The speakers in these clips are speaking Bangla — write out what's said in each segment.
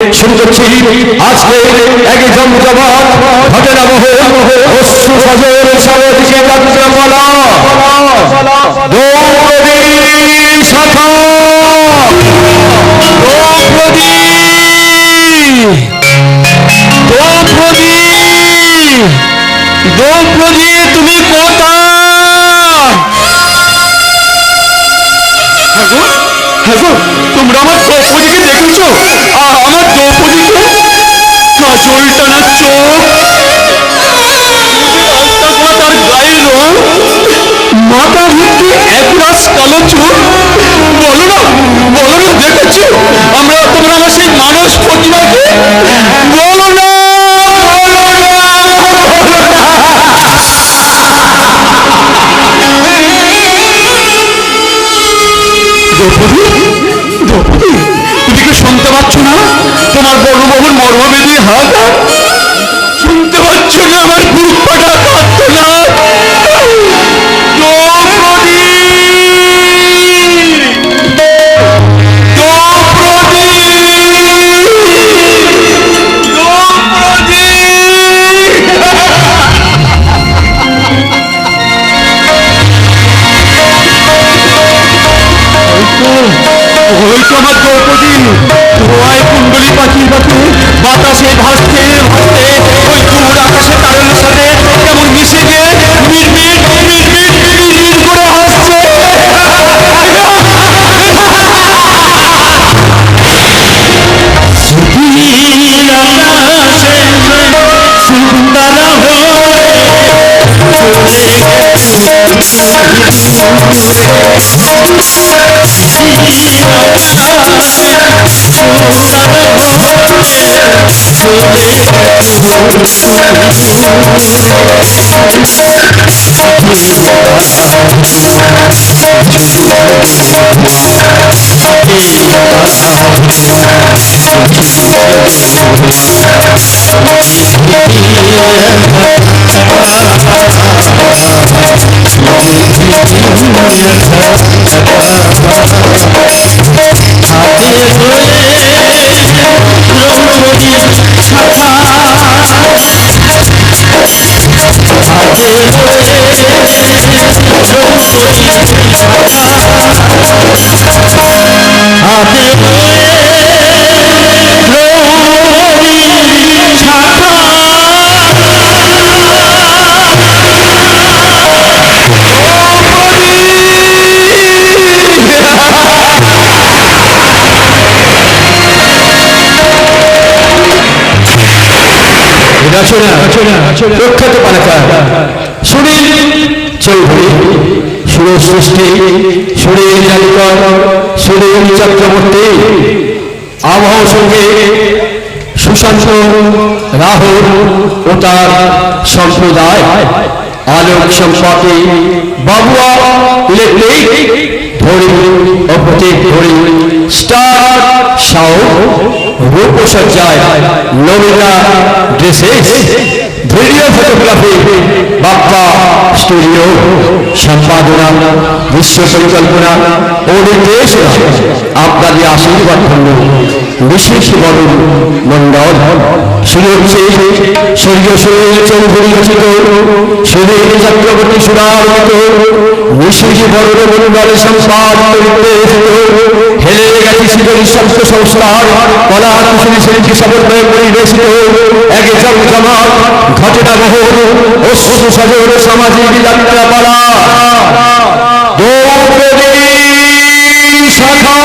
শুরু করছি আজকে এক জমজমাট ঘটনাবহ অশ্রু সজল সামগ্রিক যাত্রাপালা দ্রৌপদী শাখা দ্রৌপদী দ্রৌপদী দ্রৌপদী তুমি কোথায়? তোমরা আমার দ্রৌপদীকে দেখেছো? আমার দ্রৌপদীকে কাজল টানা চোখ, তার গায়ের রং, মাথা ভর্তি একরাশ কালো চোখ, বলো না দেখেছো? তোমরা আমার সেই মানস প্রতিমাকে বলো না। দ্রৌপদী, দ্রৌপদী, তুমি কি শুনতে পাচ্ছ না তোমার বড় বাবুর মর্মবেদী হাত? শুনতে পাচ্ছ না আমার বুক ফাটা কাঁদতো না? দ্রৌপদী, দ্রৌপদী, দ্রৌপদী। ওই তো আমার দ্রৌপদী ধোঁয়ায় কুণ্ডলী পাখির মতো বাতাসে ভাসতে ভাসতে ওই দূর আকাশে তারুণ্যের সাথে কেমন মিশে গিয়ে মিটমিট মিটমিট মিটমিট করে হাসছে। প্রখ্যাত পালাকার সুনীল চৌধুরী, সুরেশ সৃষ্টি, সুনীল জালিকর, সুনীল চক্রবর্তী, আবহ সঙ্গে সুশান্ত রাহুল ও তার সম্প্রদায়, আলোক সম্পর্কে বাবুয়া ইলেকট্রিক, ধরি ও প্রতীক ধরি, স্টার সাউন্ড, রূপসজ্জায় Namita dresses, video photography Bappa studio, সম্পাদনা, দৃশ্য পরিকল্পনা ও নির্দেশনা আপনাদের আশীর্বাদ ধন্য বিশেষ বরণ মন্ডল। শুরু হচ্ছে স্বর্গীয় সুনীল চৌধুরী রচিত সুনীল চক্রবর্তী সুরারচিত বিশেষ বরণ মন্ডল সম্পাদনা হেলে গেছে সৃজনী স্বাস্থ্য সংস্থার কলা কুশলী শিল্পী সমন্বয়ে পরিবেশিত এক জমজমাট ঘটনাবহ অশ্রু সজল সামাজিক যাত্রাপালা দ্রৌপদী শাখা।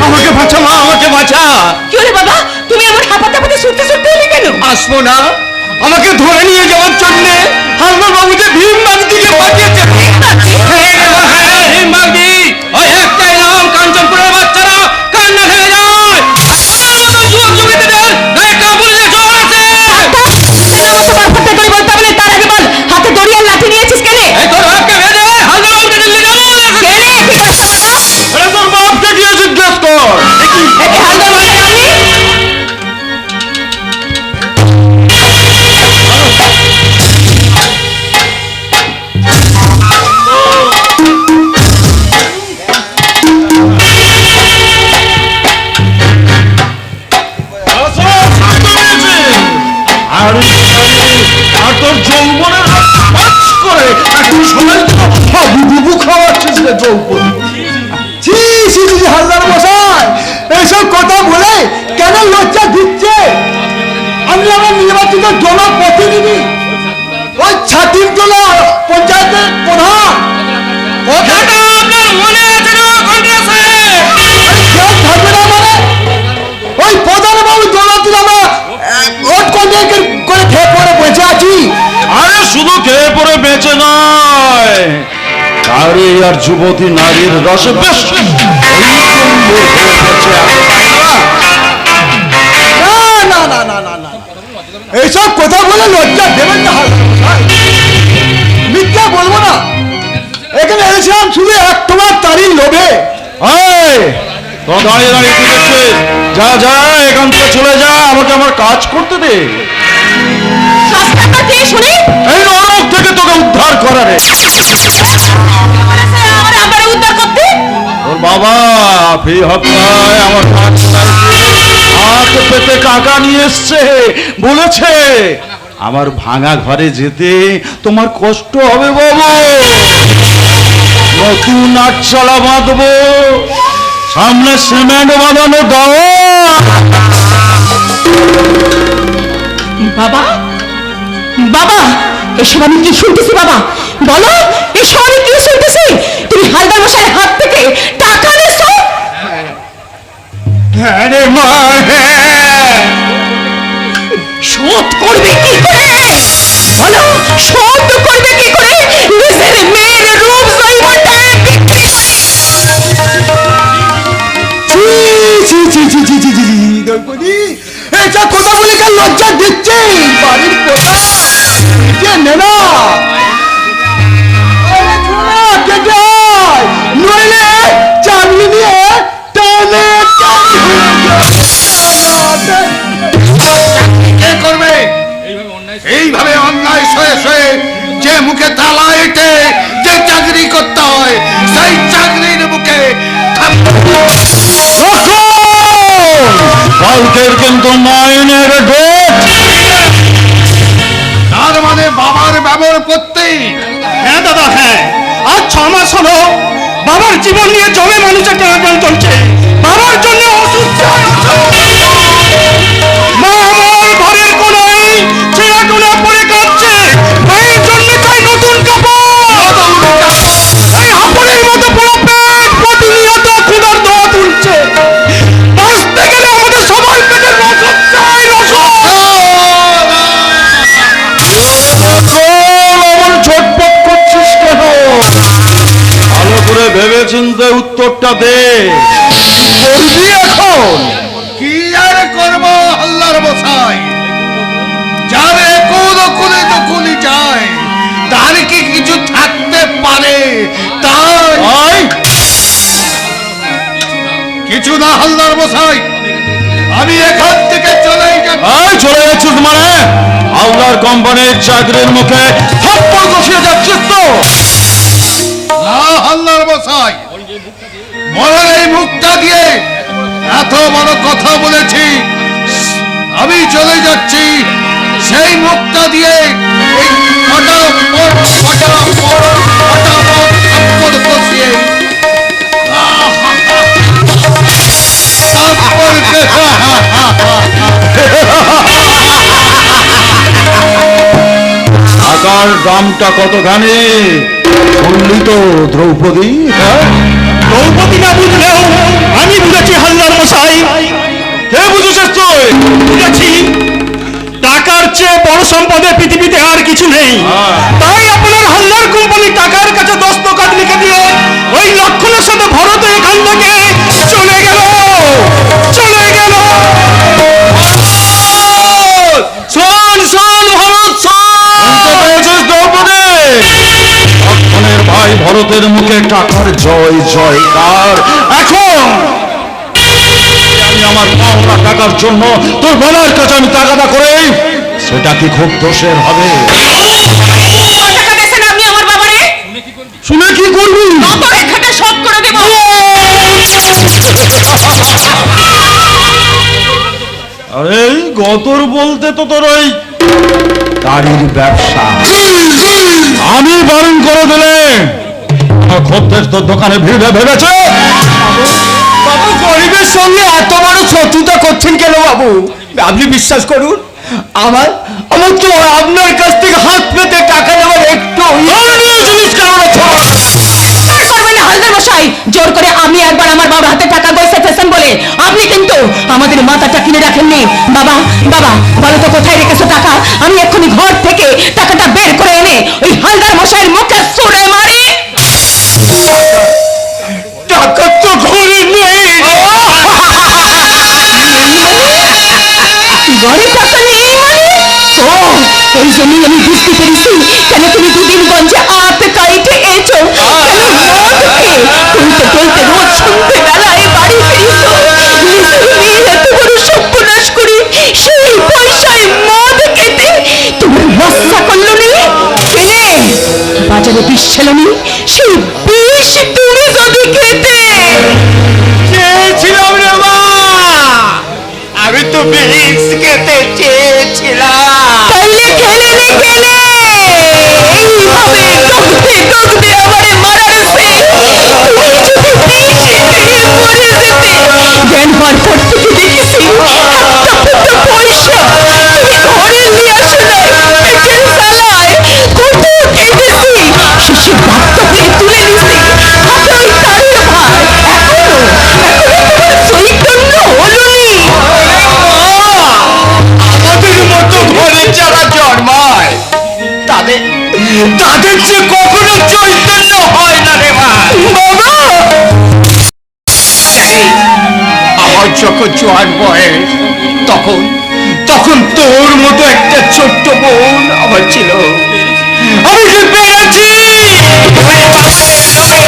আমাকে বাঁচা মা, আমাকে বাঁচা। কি হলো বাবা, তুমি আমার হাঁপাতে হাঁপাতে ছুটতে ছুটতে এলে কেন? আসবো না, আমাকে ধরে নিয়ে যাওয়ার জন্য হালদার বাবু যে ভীম বাগদিকে পাঠিয়েছে। ভীম বাগদি, ওই একটাই নাম, কাঞ্চনপুরের বাচ্চারা কান্না ভেঙে যায়। যুবক যুবতীদের গায়ে কাপড়ে জোর আছে। তোমার ফটে করে বলতে হবে না, তার আগে বল হাতে দড়ি আর লাঠি নিয়েছিস কেন? এই তোর বাপকে ভেজে হালদার বাবুকে দিল্লি যাবো। কে রে, কি করছ বাবা? আরে তোর বাপকে গিয়ে জিজ্ঞেস কর। একে হালদার বাবা জানি? আর তোর যৌবনের কাজ করে এখন সবাই তো হাবুডুবু খাওয়াচ্ছিস রে যৌবন। ছি ছি ছি, হালদার মশাই এইসব কথা বলে কেন লজ্জা দিচ্ছে? আমি আমার নির্বাচিত জনপ্রতিনিধি, ওই ছাতির তোলা পঞ্চায়েতের প্রধান। কথাটা আপনার মনে আছে না কন্ট্রা সাহেব? কেউ থাকবে না মানে? ওই প্রধান বাবু দৌলতির আমরা ওট কন্ট্রাক্ট করে খেয়ে পড়ে বসে আছি। আরে শুধু খেয়ে পরে বেঁচে নয়, নারী আর যুবতী নারীর রসে বেশ না না না না না, এইসব কথা বলে লজ্জা দেবেন না হালদার মশাই। মিথ্যা বলবো না, এখানে এসেছিলাম শুধু এক তোমার তারির লোভে। তো দাঁড়িয়ে দাঁড়িয়ে কি দেখছিস? যা যা, এখান থেকে চলে যা, আমাকে আমার কাজ করতে দে। শাস্ত্রটা কে শুনি? এই নরক থেকে তোকে উদ্ধার করা রে। আমার আবার উদ্ধার করতে? ওর বাবা ফি হত্যায় আমার হাত পেতে টাকা নিয়ে এসছে, বলেছে আমার ভাঙা ঘরে যেতে তোমার কষ্ট হবে বাবু, নতুন আটচালা বাঁধবো, সামনে সিমেন্ট বাঁধানো দাও। বাবা বাবা, এসব আমি কি শুনতেছি? বাবা বলো, এসব আমি কি শুনতেছি? তুমি হালদার মশাইয়ের হাত থেকে টাকা নিছো? হ্যাঁ রে মা, শোধ করবে কি করে? বলো, শোধ করবে কি করে? নিজের মেয়ের রূপ জৈবটায় বিক্রি করে। ছি ছি ছি ছি ছি ছি ছি ছি, দ্রৌপদী এইসব কথা বলে কেন লজ্জা দিচ্ছে? বাড়ির কথা যে নে না, কে যায় নইলে চাকরি দিয়ে টানে কে করবে এইভাবে অন্যায় সয়ে সয়ে? যে মুখে তালা এঁটে যে চাকরি করতে হয়, সেই চাকরির মুখে কালকের কিন্তু মাইনের ডেট। তার মানে বাবার ব্যবহার করতেই। হ্যাঁ দাদা, হ্যাঁ, আজ 6 মাস হলো বাবার জীবন নিয়ে জমে মানুষের টানাটানি চলছে। বাবার জন্য অসুস্থ মা আমার ঘরের কোনায় ছেঁড়া টোনা পরে কাঁদছে। মায়ের জন্য চাই নতুন কাপড়। এই হাঁপড়ের মতো পুরো পেট প্রতিনিয়ত ক্ষুধার দোয়া তুলছে। বাঁচতে গেলে আমাদের সবার পেটে রসদ চাই, রসদ। আমার ঝটপট করছিস কেন? ভালো করে ভেবে চিন্তে উত্তরটা দে। করবি এখন? কি আর করব আল্লাহর মশাই? যারে কোনে তো খুলি যায়, তার কি কিছু থাকতে পারে? তাই কিছু না হালদার মশাই, আমি এখান থেকে চলে যাচ্ছি। চলে যাচ্ছিস মানে? হালদার কোম্পানির চাকরির মুখে থাপ্পড় বসিয়ে যাচ্ছিস তো? না হালদার মশাই, বড় এই মুখটা দিয়ে এত বড় কথা বলেছি, আমি চলে যাচ্ছি সেই মুখটা দিয়ে এই ফটাফট টাকার দামটা কতখানি শুনলি তো দ্রৌপদী? হ্যাঁ, দ্রৌপদী না বুঝলেও আমি বুঝেছি হালদার মশাই। কে বুঝেছিস তুই? বুঝেছি টাকার চেয়ে বড় সম্পদের পৃথিবীতে আর কিছু নেই। তাই আপনার হালদার কোম্পানি টাকার কাছে দস্তখত লিখে দিয়ে ওই লক্ষণের সাথে ভরত এখান থেকে চলে গেল। শোন শোন ভরত শোন, পেয়েছিস দ্রৌপদী? লক্ষণের ভাই ভরতের মুখে টাকার জয় জয়কার। এখন আমি আমার পাওনা টাকার জন্য তোর বেলার কাছে আমি টাকাটা করে, সেটা কি খুব দোষের হবে? টাকা দেন আপনি আমার বাবারে, শুনে কি করবি? কত রেখাটা শোধ করে দেব। আরে গতর বলতে তো তোর ওই গাড়ির ব্যবসা আমি বারণ করে দিলে খদ্দের তোর দোকানে ভিড়ে ভেবেছে। বাবু গরিবের সঙ্গে এত বড় শত্রুতা করছেন কেন বাবু? আপনি বিশ্বাস করুন, আমার আমার তো আপনার কাছ থেকে হাত পেতে টাকা নেওয়ার একটু করবেন না হালদার মশাই, জোর করে আমি একবার আমার বাবার হাতে টাকা গইছেন বলে আপনি কিন্তু আমাদের মাথাটা কিনে রাখেননি। বাবা বাবা বলো তো কোথায় রেখেছো টাকা? আমি এক্ষুনি ঘর থেকে টাকাটা বের করে এনে ওই হালদার মশাইয়ের মুখে ছুঁড়ে মারি। টাকা তো ঘরে নেই। ঘরে টাকা নেই মানে? ও এই জন্যই আমি বুঝতে পেরেছি কেন তুমি দুদিন গঞ্জে হাত কাইটে এসো, কেন মদ খেয়ে রোজ সন্ধ্যেবেলায় বাড়ি ফিরিছো। নিজের মেয়ের এত বড় সর্বনাশ করে সেই পয়সায় মদ খেতে তোমার লজ্জা করলো নি? কেনে বাজারে বিষ ছিল নি? সেই বিষ তুমি যদি খেতে। চেয়েছিলাম রে মা, আমি তো বিষ খেতে চেয়েছিলাম। তাইলে খেলে নি কেনে? এইভাবে টকতে টকতে আমারে মারারছে। তুমি যদি বিষে খেয়ে মরে যেতে, জ্ঞান হওয়ার পর থেকে দেখেছি একটা ফুটো পয়সা তুমি ঘরে নিয়ে আসো নাই। পেটের জ্বালায় কত কেঁদেছি, শেষে বাধ্য হয়ে তুলে নিছি হাতে ওই তারের ভার। এখনো তোমার চৈতন্য হলো নি? আমাদের মতো ঘরে যারা জন্মায় তাদের তাদের যে কখনো চৈতন্য হয় না রে মা। বাবা আমার যখন জোয়ান বয়স তখন তখন তোর মতো একটা ছোট্ট বোন আমার ছিল। আমি কি পেরেছি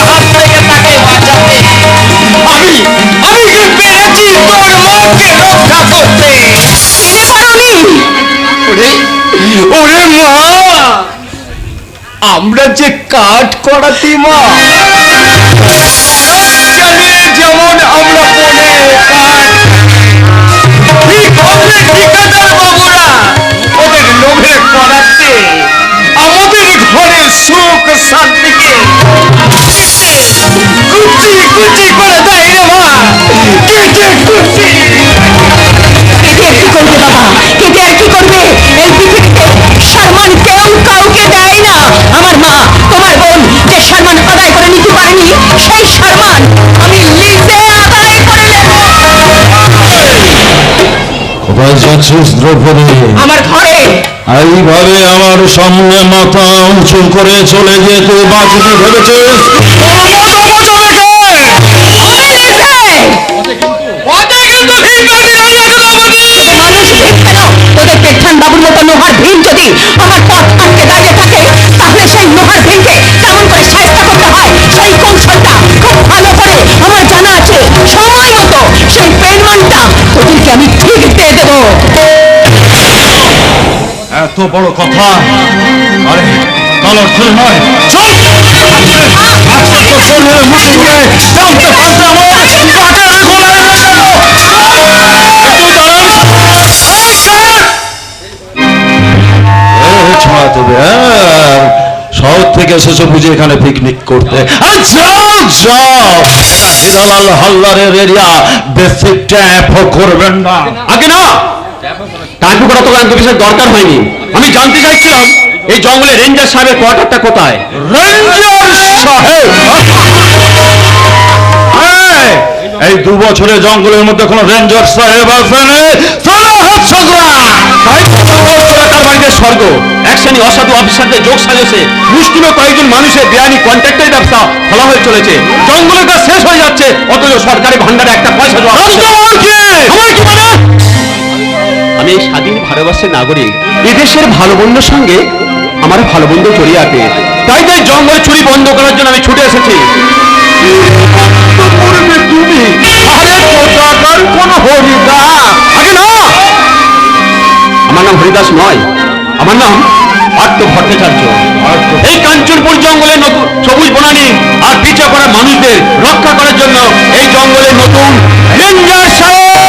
হাত থেকে তাকে বাঁচাতে? আমি আমি কি পেরেছি তোর মাকে রক্ষা করতে? পেরে পারোনি? ওরে ওরে মা, আমরা যে কাঠ করাতি মা, জানে যেমন আমরা বনে কাঠ, ঠিক অমনি ঠিকাদার বাবুরা ওদের লোভে করাতে আমাদের ঘরের সুখ শান্তিকে কুচি কুচি করে দেয় রে মা। কেটে কুচি কেটে আর কি করবে বাবা? কেটে আর কি করবে? এই পৃথিবীতে সম্মান কেউ কাউকে দেয় না। আমার মা তোমার বোন যে সম্মান আদায় করে নিতে পারেনি, সেই সম্মান আমি নিজে আদায় করে নেব। কোথায় যাচ্ছিস দ্রৌপদী? আমার ঘরে। এইভাবে আমার সামনে মাথা উঁচু করে চলে গিয়ে তুই বাঁচতে ভেবেছিস? মানুষ ভিড় কেন? তোদের পেঠান বাবুর মতো লোহার ভিড় যদি আমার পথ আটকে দাঁড়িয়ে থাকে, তাহলে সেই লোহার ভিড়কে কেমন করে সাহায্য করতে হয় সেই কৌশলটা খুব ভালো করে আমার জানা আছে। সময় মতো সেই পেনমানটা তোদেরকে আমি ঠিক দিয়ে দেবো। এত বড় কথা? আরে কাল অর্থ নয়, চল! আজকে তোর শরীরের মুঠি ধরে টানতে টানতে আমার বাজারে ঘোরায় নিয়ে গেল। একটু দাঁড়ান। ছাড়া তবে শহর থেকে এসেছো বুঝে এখানে পিকনিক করতে। আরে যাও যাও, এটা হিরালাল হালদারের এরিয়া, বেশি ট্যাপ করবেন না। আগে না ট্যাপ করা তো এত কিছু দরকার হয়নি। আমি জানতে চাইছিলাম এই জঙ্গলে রেঞ্জার সাহেবের কোয়ার্টারটা কোথায়? রেঞ্জার সাহেব, এই 2 বছরে জঙ্গলের মধ্যে কোনো রেঞ্জার সাহেব আসেনি। স্বর্গ এক শ্রেণী অসাধু অফিসারদের যোগ সাজেছে মুষ্টিমে কয়েকজন মানুষের বেআইনি কন্ট্রাক্টের ব্যবসা খোলা হয়ে চলেছে। জঙ্গলের কাজ শেষ হয়ে যাচ্ছে, অথচ সরকারি ভান্ডারে একটা পয়সা দেওয়া হচ্ছে না। আমি এই স্বাধীন ভারতবর্ষের নাগরিক, এদেশের ভালো বন্ধুর সঙ্গে আমার ভালো বন্ধু জড়িয়ে আছে, তাই তাই জঙ্গল চুরি বন্ধ করার জন্য আমি ছুটে এসেছি। তুমি আরে কোথাকার কোন হরিদাস? আগে না, আমার নাম হরিদাস নয়, আমার নাম পার্থ ভট্টাচার্য। এই কাঞ্চনপুর জঙ্গলের নতুন সবুজ বনানী আর পিছা করা মানুষদের রক্ষা করার জন্য এই জঙ্গলের নতুন রেঞ্জার সাহেব।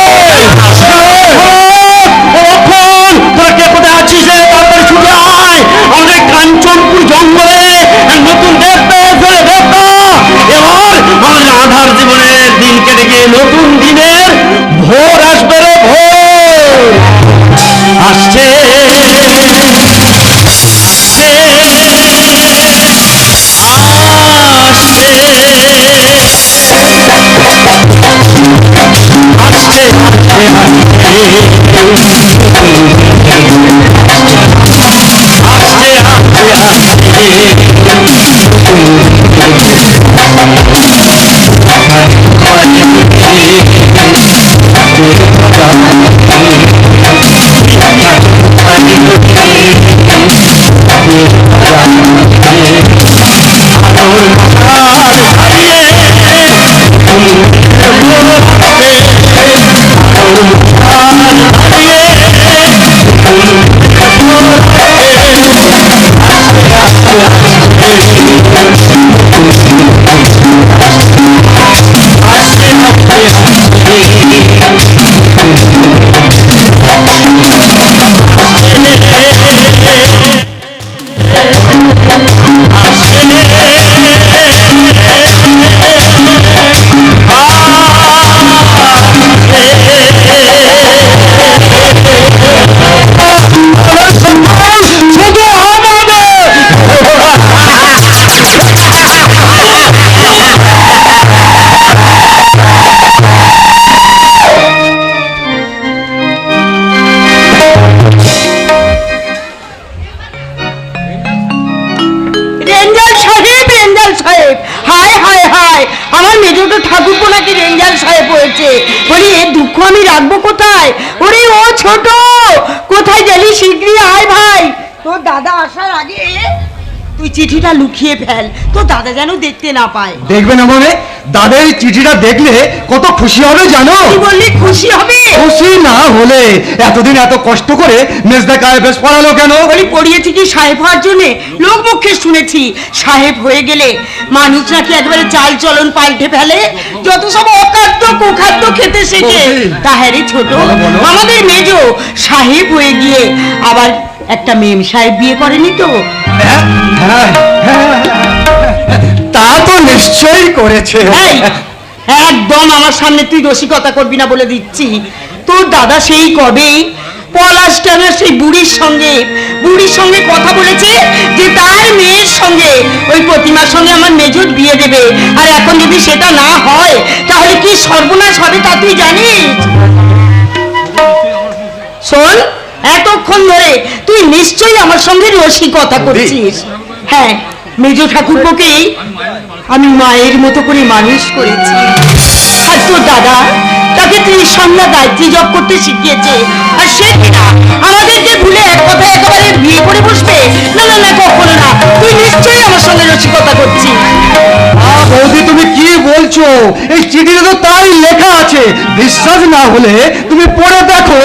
তোরা কে কোথায় আছিস রে? তারপরে ছুটে আয়, আমাদের কাঞ্চনপুর জঙ্গলে নতুন দেখতে এবার আমাদের আধার জীবনের দিন কেটে গিয়ে নতুন দিনের ভোর আসবে রে, ভোর আসছে। বলি এর দুঃখ আমি রাখবো কোথায়? ওরে ও ছোট, কোথায় গেলি? শীঘ্রই আয় ভাই, তোর দাদা আসার আগে তুই চিঠিটা লুকিয়ে ফেল, তোর দাদা যেন দেখতে না পায়। দেখবে না মানে? দাদা এই চিঠিটা দেখলে কত খুশি হবে জানো? কি বললি খুশি হবে? খুশি না হলে এতদিন এত কষ্ট করে মেজদা গায়ে বেশ পড়ালো কেন? বলি পড়িয়েছি কি সাহেব হওয়ার জন্যে? লোক মুখে শুনেছি সাহেব হয়ে গেলে মানুষ নাকি একবারে চাল চলন পাল্টে ফেলে, যত সব অখাদ্য কুখাদ্য খেতে শেখে। তাহারে ছোট, আমাদের মেজো সাহেব হয়ে গিয়ে আবার একটা মেম সাহেব বিয়ে করেনি তো? তা তো নিশ্চয়ই করেছে। একদম আমার সামনে তুই রসিকতা করবি না বলে দিচ্ছি। তোর দাদা সেই কবেই পলাশ টানার সেই বুড়ির সঙ্গে কথা বলেছে যে তার মেয়ের সঙ্গে ওই প্রতিমার সঙ্গে আমার মেজর বিয়ে দেবে। আর এখন যদি সেটা না হয় তাহলে কি সর্বনাশ হবে তা তুই জানিস? শোন, এতক্ষণ ধরে তুই নিশ্চয়ই আমার সঙ্গে রসিকতা করছিস। হ্যাঁ, মেজ ঠাকুরপোকে আমি মায়ের মতো করে মানুষ করেছি। আর তোর দাদা তাকে ত্রিসন্ধ্যা গায়ত্রী জপ করতে শিখিয়েছে। আর সে কিনা আমাদেরকে ভুলে এক কথায় একেবারে বিয়ে করে বসবে? না না না, কখনো না। তুই নিশ্চয়ই আমার সঙ্গে রসিকতা করছিস। বৌদি তুমি কি বলছো? এই চিঠিতে তো তাই লেখা আছে। বিশ্বাস না হলে তুমি পড়ে দেখো।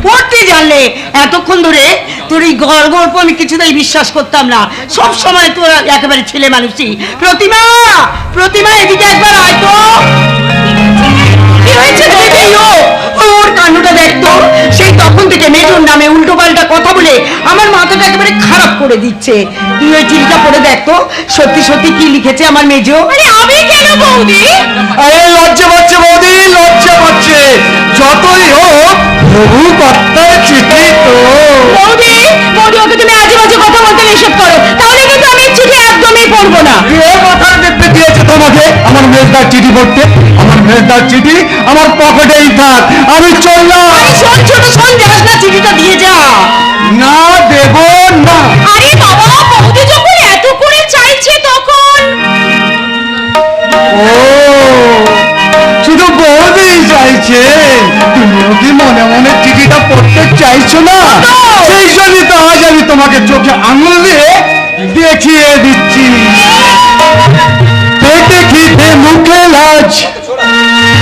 পড়তে জানলে এতক্ষণ ধরে তোর এই গল্প আমি কিছুতেই বিশ্বাস করতাম না। সব সময় তোর একেবারে ছেলে মানুষই। প্রতিমা, প্রতিমা এদিকে একবার আয় তো। কি হয়েছে? ওর কাণ্ডটা দেখতো। সেই তখন থেকে মেজর নামে উল্টো পাল্টা কথা বলে আমার মাথাটা একেবারে খারাপ করে দিচ্ছে। তুই ওই চিঠিটা পড়ে দেখ তো সত্যি সত্যি কি লিখেছে আমার মেজো। আরে আমি কেন বৌদি? আরে লজ্জা পাচ্ছে বৌদি, লজ্জা পাচ্ছে। যতই হোক প্রভু কর্তার চিঠি তো। বৌদি বৌদি ওকে তুমি আজে বাজে কথা বলতে নিষেধ করো, তাহলে কিন্তু আমি এই চিঠি একদমই পড়বো না। কে কথা দেখতে দিয়েছে তোমাকে আমার মেজদার চিঠি পড়তে? আমার মেজদার চিঠি আমার পকেটেই থাক, আমি চললাম। শোন ছোট শোন, যাস না, চিঠিটা দিয়ে যা। না দেব না। আরে বাবা, বৌদি যখন এত করে চাইছে তখন। ও শুধু বৌদি চাইছে, তুমিও কি মনে মনে চিঠিটা পড়তে চাইছো না? সেই জন্যই তো আজ আমি তোমাকে চোখে আঙুল দিয়ে দেখিয়ে দিচ্ছি। পেটে খিদে মুখে লাজ,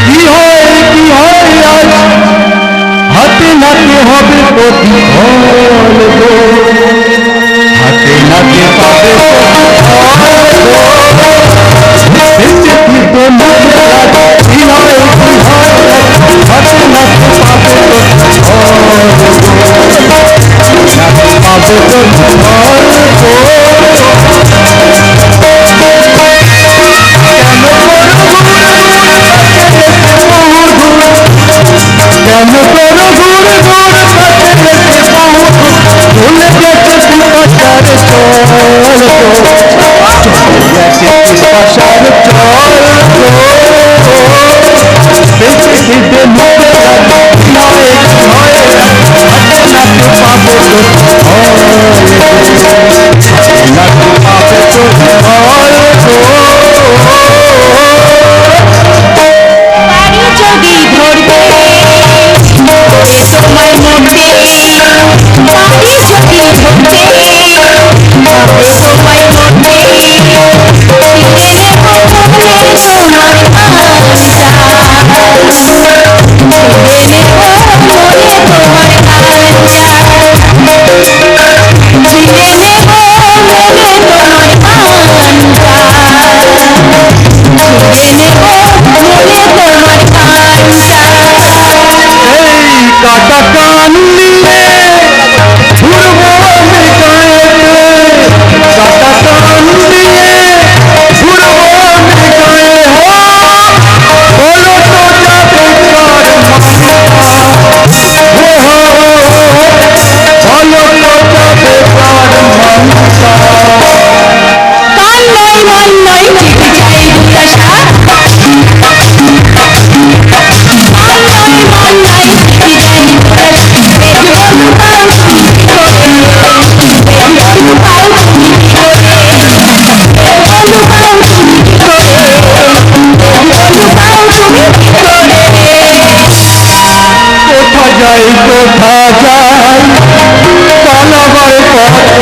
কি হয় আজ, হাতে নাতে হবে প্রতিফল গো, হাতে নাতে পাবে প্রতিফল গো। পেটে খিদে মুখে লাজ, কি হয় আজ, হাতে নাতে পাবে প্রতিফল গো, নাতে পাবে প্রতিফল গো। কেন করো ঘুর ঘুর কাছে রেখে বহু ভুলে গেছে পিপাসার চল পিপাসার চল বেঁচে খেতে মুখে নয় হাতে নাতে পাবে কাটা কান নিয়ে ঘুরবো আমি গায়েতে, কাটা কান নিয়ে ঘুরবো আমি গায়ে। বলো তো যাবে কার মাথা, বলো তো যাবে কার মাথা। কান নয় মন নয় চিঠি চাই দুলাশা, কান নয় মন নয় চিঠি চাই দুলাশা। বেজুবান তুমি কি করে, বেজুবান তুমি কি করে, বেজুবান তুমি কি করে, বেজুবান তুমি কি করে। কোথা যাই পালাবার পথ না, কোথা যাই পালাবার পথ না।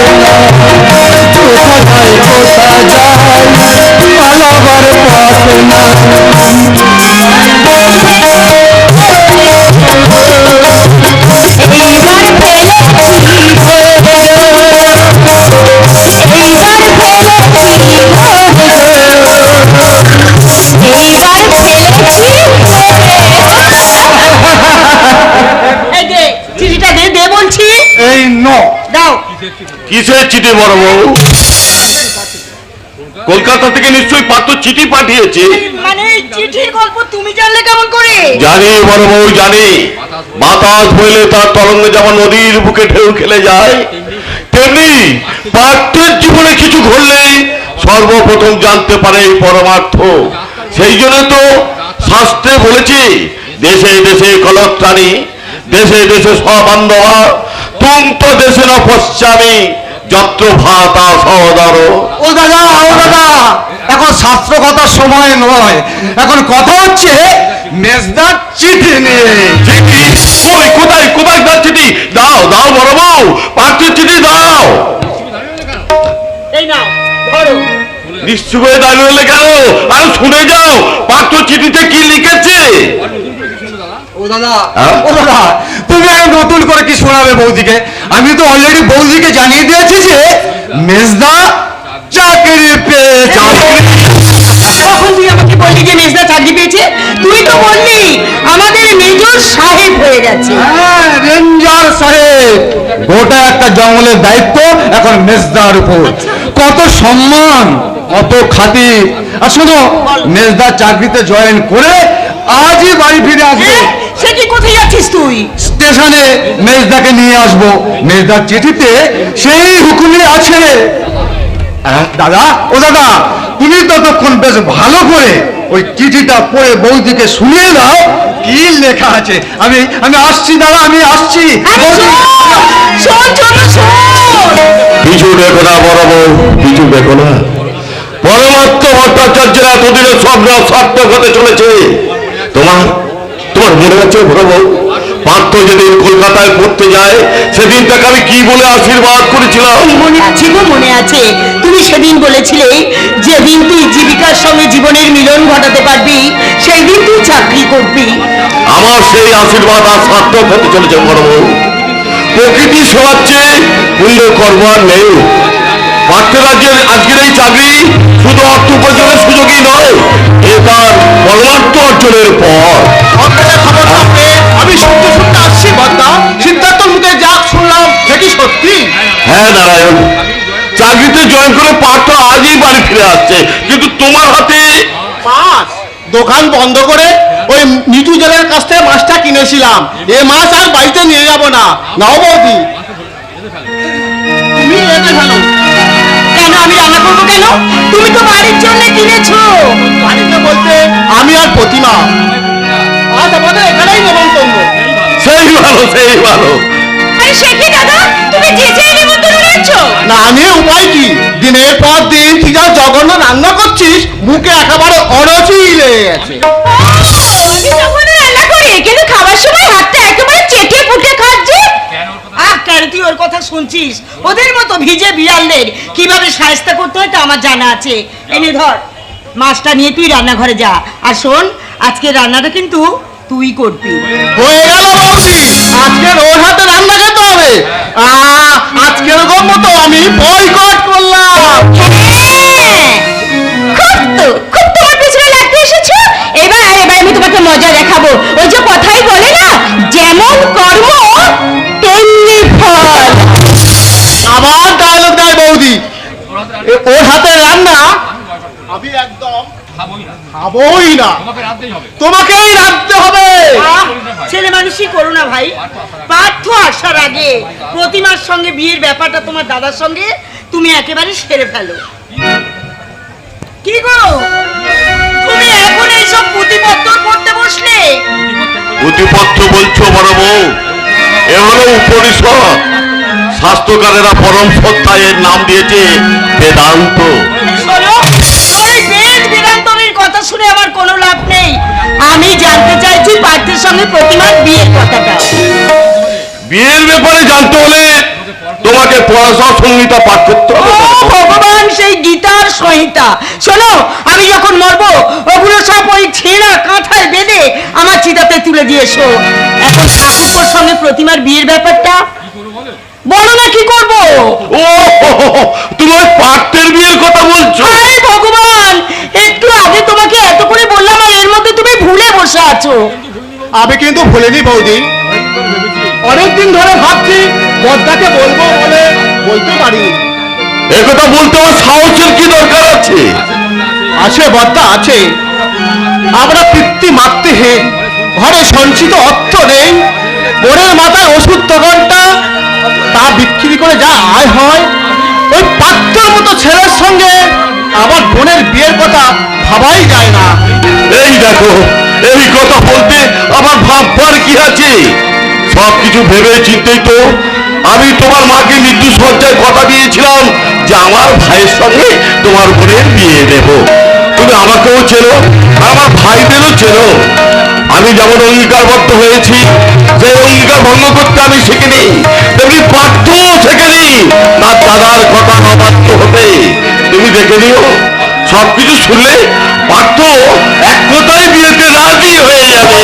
চিঠিটা দে দে বলছি। এই নো দাও। কিসের চিঠি বড় বউ? কলকাতা থেকে নিশ্চয়ই পাত্র চিঠি পাঠিয়েছে। মানে চিঠির গল্প তুমি জানলে কেমন করে? জানি বড় বউ জানি, বাতাস বইলে তার তরঙ্গে যেমন নদীর বুকে ঢেউ খেলে যায়, তেমনি পাত্রের জীবনে কিছু ঘটলেই সর্বপ্রথম জানতে পারে এই পরমার্থ। সেই জন্য তো শাস্ত্রে বলেছে, দেশে দেশে কলত্রাণী, দেশে দেশে সবান্ধবা, তুম তো দেশে না পশ্চামী, যত্র ভাতা সহদর। ও দাদা এখন শাস্ত্র কথার সময় নয়, এখন কথা হচ্ছে মেজদার চিঠি নিয়ে। চিঠি? ওই কোথায় কোথায় তার চিঠি? দাও দাও বড় বউ, পাত্রের চিঠি দাও। এই নাও ধরো। নিশ্চয় হয়ে দাঁড়িয়ে কেন? আর শুনে যাও পাত্র চিঠিতে কি লিখেছে। ও দাদা তুমি আর নতুন করে কি শোনাবে বৌদিকে? আমি তো অলরেডি বৌদিকে জানিয়ে দিয়েছি যে মেজদা চাকরি পেয়েছে। কখন তুই আমাকে বললি যে মেজদা চাকরি পেয়েছে? তুই তো বললি আমাদের মেজর সাহেব হয়ে গেছে। হ্যাঁ, রেঞ্জার সাহেব। গোটা একটা জঙ্গলের দায়িত্ব এখন মেজদার উপর। কত সম্মান, কত খাতির। আর শোনো, মেজদার চাকরিতে জয়েন করে আজই বাড়ি ফিরে আসবে। সে কি কোথায় যাচ্ছিস তুই? স্টেশনে মেজদাকে নিয়ে আসবো। মেজদার চিঠিতে সেই হুকুমই আছে। দাদা, ও দাদা, তুমি ততক্ষণ বেশ ভালো করে ওই চিঠিটা পড়ে বৌদিকে শুনিয়ে দাও কি লেখা আছে। আমি আমি আসছি দাদা, আমি আসছি। কিছু দেখো না বড় বউ, কিছু দেখো না। পরমাত্ম ভট্টাচার্যের এতদিনের স্বপ্ন সার্থক হতে চলেছে। তোমার তোমার মনে আছে বড় বউ, পার্থ যেদিন কলকাতায় পড়তে যায় সেদিন তাকে আমি কি বলে আশীর্বাদ করেছিলাম? মনে আছে গো, মনে আছে। তুমি সেদিন বলেছিলে যেদিন তুই জীবিকার সঙ্গে জীবনের মিলন ঘটাতে পারবি সেই দিন তুই চাকরি করবি। আমার সেই আশীর্বাদ আর সার্থক হতে চলেছে বড় বউ। প্রকৃতি শোনাচ্ছে পুণ্য কর্ম আর নেই। পার্থ রাজ্যের আজকের এই চাকরি শুধু অর্থ উপার্জনের সুযোগই নয়, এটার পরমার্থ অর্জনের পর। আমি শুনতে শুনতে আসছি বদ্দা, সিদ্ধার্থ মুখে যা শুনলাম সেটি সত্যি? হ্যাঁ নারায়ণ, চাকরিতে জয়েন করে পার্থ আজই বাড়ি ফিরে আসছে, কিন্তু তোমার হাতে মাছ দোকান বন্ধ করে ওই নিচু জেলের কাছ থেকে মাছটা কিনেছিলাম। এ মাছ আর বাড়িতে নিয়ে যাব না। নাও বৌদি, তুমি এনে ফেলো। কেন আমি রান্না করবো কেন? তুমি তো বাড়ির জন্য কিনেছো। বাড়িতে বলতে আমি আর প্রতিমা আজ আমাদের এখানেই নেমন্তন্ন। সেই ভালো, সেই ভালো। আরে সে কি দাদা, তুমি যেচেই নিমন্ত্রণ দিচ্ছ? না আমি উপায় কি, দিনের পর দিন কি যা জঘন্য রান্না করছিস, মুখে একেবারে অরুচি লেগে গেছে। আমি যখন রান্না করি কিন্তু খাবার সময় হাতটা একেবারে চেটে পুটে খাচ্ছে। কেন তুই ওর কথা শুনছিস? ওদের মতো ভিজে বিড়ালদের কিভাবে শায়েস্তা করতে হয় তা আমার জানা আছে। এনে ধর মাছটা নিয়ে তুই রান্নাঘরে যা। আর শোন, আজকে রান্নাটা কিন্তু তুই করবি। হয়ে গেল বৌদি, আজকে ওর হাতে রান্না খেতে হবে। আজকের মতো আমি বয়কট করলাম। হ্যাঁ, খুব তোমার পিছনে লাগতে এসেছো। এবার আমি তোমাকে মজা দেখাবো। ওই যে কথাই বলে না, যেমন কর্ম তেমনি ফল। আবার ডায়লগ দেয় বৌদি। ওর হাতে রান্না আমি একদম খাবোই না, তোমাকেই রাঁধতে হবে। ছেলে মানুষই করো না ভাই। পার্থ আসার আগে প্রতিমার সঙ্গে বিয়ের ব্যাপারটা তোমার দাদার সঙ্গে তুমি একেবারে সেরে ফেলো। কি গো, তুমি এখন এইসব পুঁথিপত্র পড়তে বসলে? পুঁথিপত্র বলছো বড় বউ? এ হলো উপনিষদ। শাস্ত্রকারেরা পরম সত্তায় এর নাম দিয়েছে বেদান্ত। শোনো, ওই বেদ বেদান্তরের কথা শুনে আমার কোনো লাভ নেই। আমি জানতে চাইছি পার্থের সঙ্গে প্রতিমার বিয়ের কথাটা। বিয়ের ব্যাপারে জানতে হলে তোমাকে পড়াশোনা সংহিতা পাঠ করতে হবে। ভগবান, সেই গীতার সংহিতা। শোনো, আমি যখন মরবো ওগুলো সব ওই ছেঁড়া কাঁথায় বেঁধে আমার চিতাতে তুলে দিয়েছো। এখন ঠাকুর সঙ্গে প্রতিমার বিয়ের ব্যাপারটা বলো না, কি করবো? ও, তুমি ওই পার্থের বিয়ের কথা বলছো? আরে ভগবান, একটু আগে তোমাকে এত করে বললাম আর এর মধ্যে তুমি ভুলে বসে আছো। আমি কিন্তু ভুলিনি বৌদি, অনেকদিন ধরে ভাবছি বদ্দাকে বলবো বলে বলতে পারিনি। একথা বলতে আমার সাহসের কি দরকার আছে? আছে বদ্দা, আছে। আমরা তৃপ্তি মাতৃহীন, ঘরে সঞ্চিত অর্থ নেই, বোনের মাথায় ওষুধ দোকানটা তা বিক্রি করে যা আয় হয়, ওই পাত্রের মতো ছেলের সঙ্গে আমার বোনের বিয়ের কথা ভাবাই যায় না। এই দেখো, এই কথা বলতে আমার ভাববার কি আছে? সবকিছু ভেবে চিন্তেই তো আমি তোমার মাকে মৃত্যু সজ্জায় কথা দিয়েছিলাম যে আমার ভাইয়ের সঙ্গে তোমার বোনের বিয়ে দেব। তুমি আমাকেও চেনো, আমার ভাইদেরও চেনো। আমি যেমন অঙ্গীকারবদ্ধ হয়েছি, যে অঙ্গীকার ভঙ্গ করতে আমি শিখিনি, তেমনি পার্থও শেখেনি তার দাদার কথা অবাধ্য হতে। তুমি দেখে নিও, সবকিছু শুনলে পার্থ এক কথায় বিয়েতে রাজি হয়ে যাবে।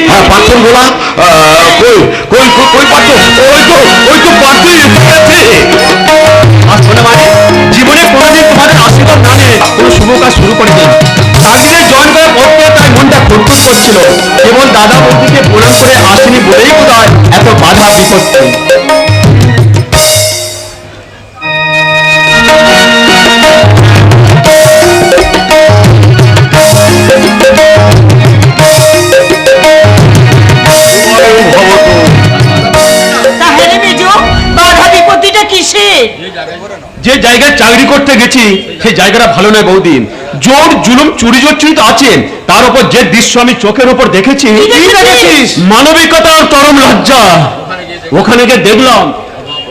হ্যাঁ, পার্থ বলা কই কই কই পার্থ? ওই তো পার্থ এসে গেছে। আর শোনো মানে, জীবনে কোনোদিন তোমাদের আশীর্বাদ না নিয়ে কোনো শুভ কাজ শুরু করেনি। চাকরিতে জয়েন করার পর থেকে তাই মনটা ফুটফুট করছিল। কেবল দাদা বৌদিকে প্রণাম করে আসেনি বলেই বোধহয় এত বাধা বিপত্তি। তাহলে মেজো বাধা বিপত্তিটা কিসের? যে জায়গায় চাকরি করতে গেছি সেই জায়গাটা ভালো নয় বৌদি। জোর জুলুম চুরি জোচ্চুরি তো আছে, তার উপর যে দৃশ্য আমি চোখের উপর দেখেছি, মানবিকতার চরম লজ্জা। ওখানে গিয়ে দেখলাম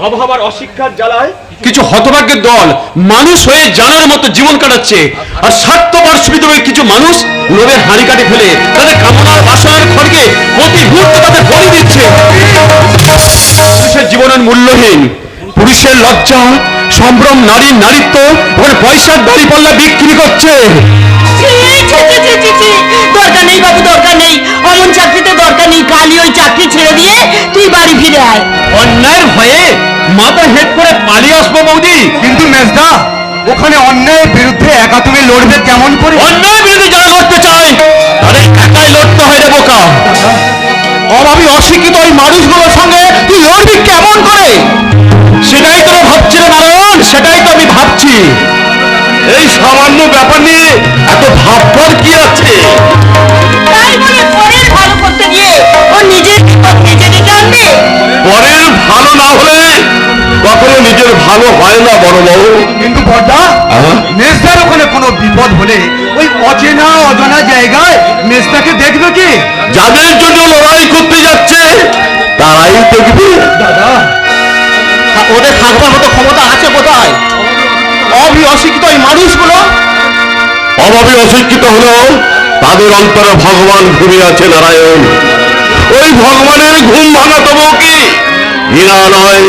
অভাব আর অশিক্ষার জ্বালায় কিছু হতভাগ্যের দল মানুষ হয়ে জানার মতো জীবন কাটাচ্ছে, আর স্বার্থপর সুবিধা কিছু মানুষ লোভের হাঁড়ি কাটে ফেলে তাদের কামনার বাসনার খড়গে প্রতি মুহূর্তে তাদের বলি দিচ্ছে। পুরুষের জীবনের মূল্যহীন, পুরুষের লজ্জা সম্ভ্রম, নারীর নারীত্ব ওখানে পয়সার দাড়ি পাল্লা বিক্রি করছে। দরকার নেই বাবু, দরকার নেই, অমন চাকরিতে দরকার নেই। কালই ওই চাকরি ছেড়ে দিয়ে তুই বাড়ি ফিরে আয়। অন্যায়ের ভয়ে মাথা হেড করে পালিয়ে আসবো বৌদি। কিন্তু মেজদা, ওখানে অন্যায়ের বিরুদ্ধে একা তুমি লড়বে কেমন করে? অন্যায়ের বিরুদ্ধে যারা লড়তে চায় তাদের একাই লড়তে হয় রে বোকা। অভাবী অশিক্ষিত ওই মানুষগুলোর সঙ্গে তুই লড়বি কেমন করে? সেটাই তো ভাবছি রে নারায়ণ, সেটাই তো আমি ভাবছি। এই সামান্য ব্যাপার নিয়ে এত ভাববার কি আছে? তাই বলে পরের ভালো করতে গিয়ে ও নিজের বিপদ নিজে ডেকে আনবে? পরের ভালো না হলে কখনো নিজের ভালো হয় না বড় বউ। কিন্তু বড়দা, মেজদার ওখানে কোনো বিপদ হলে ওই অচেনা অজানা জায়গায় মেজদাকে দেখবে কি? যাদের জন্য লড়াই করতে যাচ্ছে তারাই দেখবে। দাদা, ওদের থাকবার মতো ক্ষমতা আছে কোথায়? অভাবী অশিক্ষিত ওই মানুষগুলো অভাবে অশিক্ষিত হলো তাদের অন্তরে ভগবান ঘুরে আছে নারায়ণ। ওই ভগবানের ঘুম ভাঙা তবু কি ঘৃণা নয়,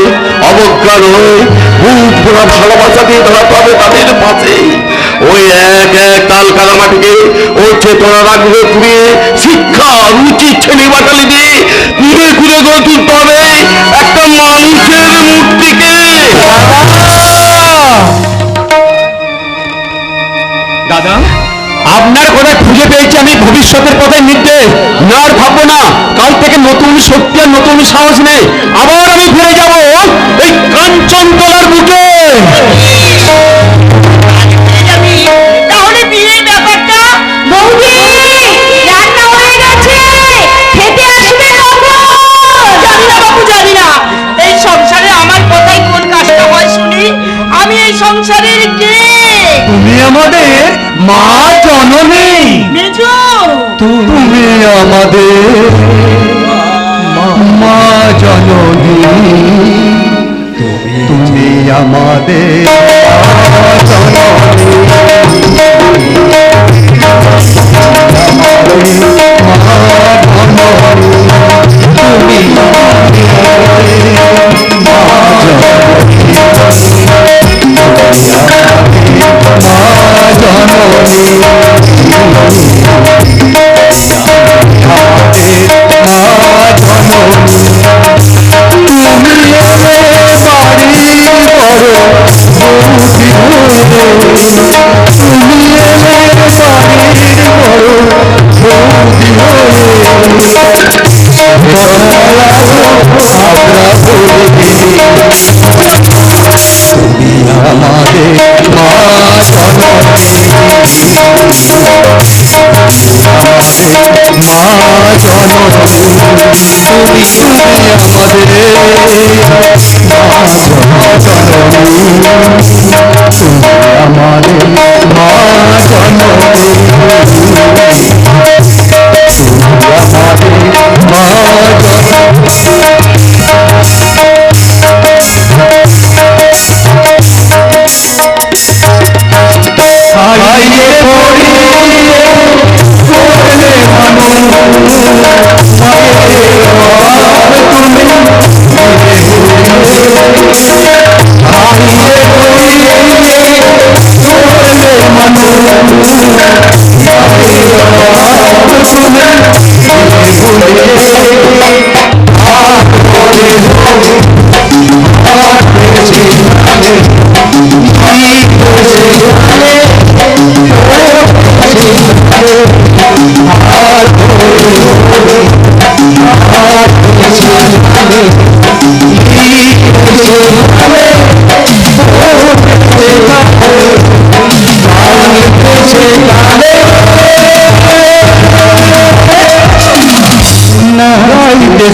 অবজ্ঞা নয়, বুক ভরা ভালোবাসা দিয়ে দাঁড়াতে হবে তাদের পাশে। ওই এক এক তাল কাদামাটিকে ও চেতনা রাখবে পুড়িয়ে শিক্ষা রুচি ছেলে বাটালি দিয়ে ঘুরে ঘুরে গড়ে তুলতে হবে একটা মানুষের মূর্তিকে। দাদা, আপনার কোথায় খুঁজে পেয়েছি আমি ভবিষ্যতের পথে নির্দেশ। না আর ভাববো না, কাল থেকে নতুন শক্তি আর নতুন সাহস নেই। আবার আমি ফিরে যাব এই কাঞ্চন তলার বুকে। তাহলে বিয়ের ব্যাপারটা? বৌদি, রান্না হয়ে গেছে, খেতে আসবে কখন? জানি না বাবু, জানি না। এই সংসারে আমার কথাই কোন কাজটা হয় শুনি? আমি এই সংসারের কে? তুমি আমাদের মা জননী। মেজো, তুমি আমাদের মা জননী। তুমি আমাদের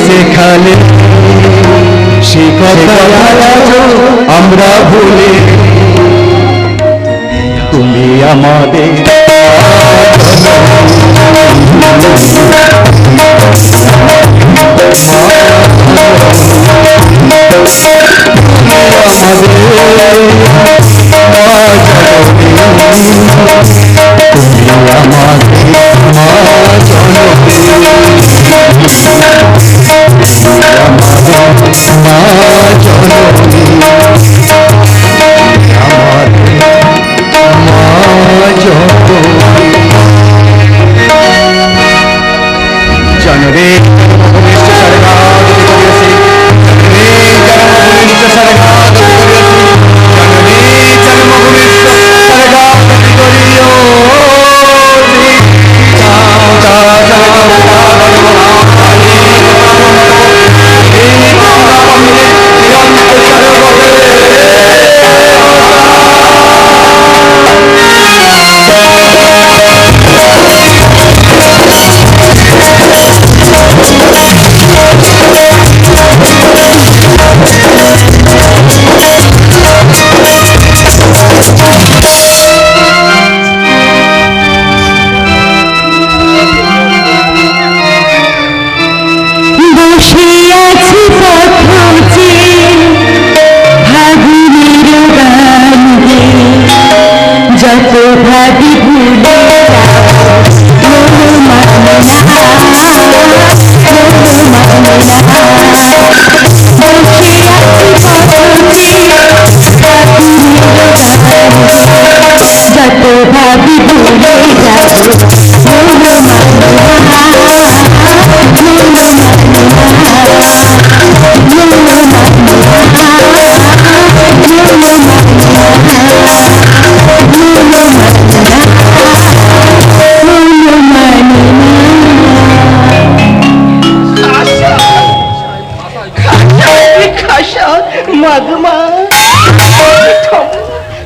সেখানে সে কথা আমরা ভুলে তুমি আমাদের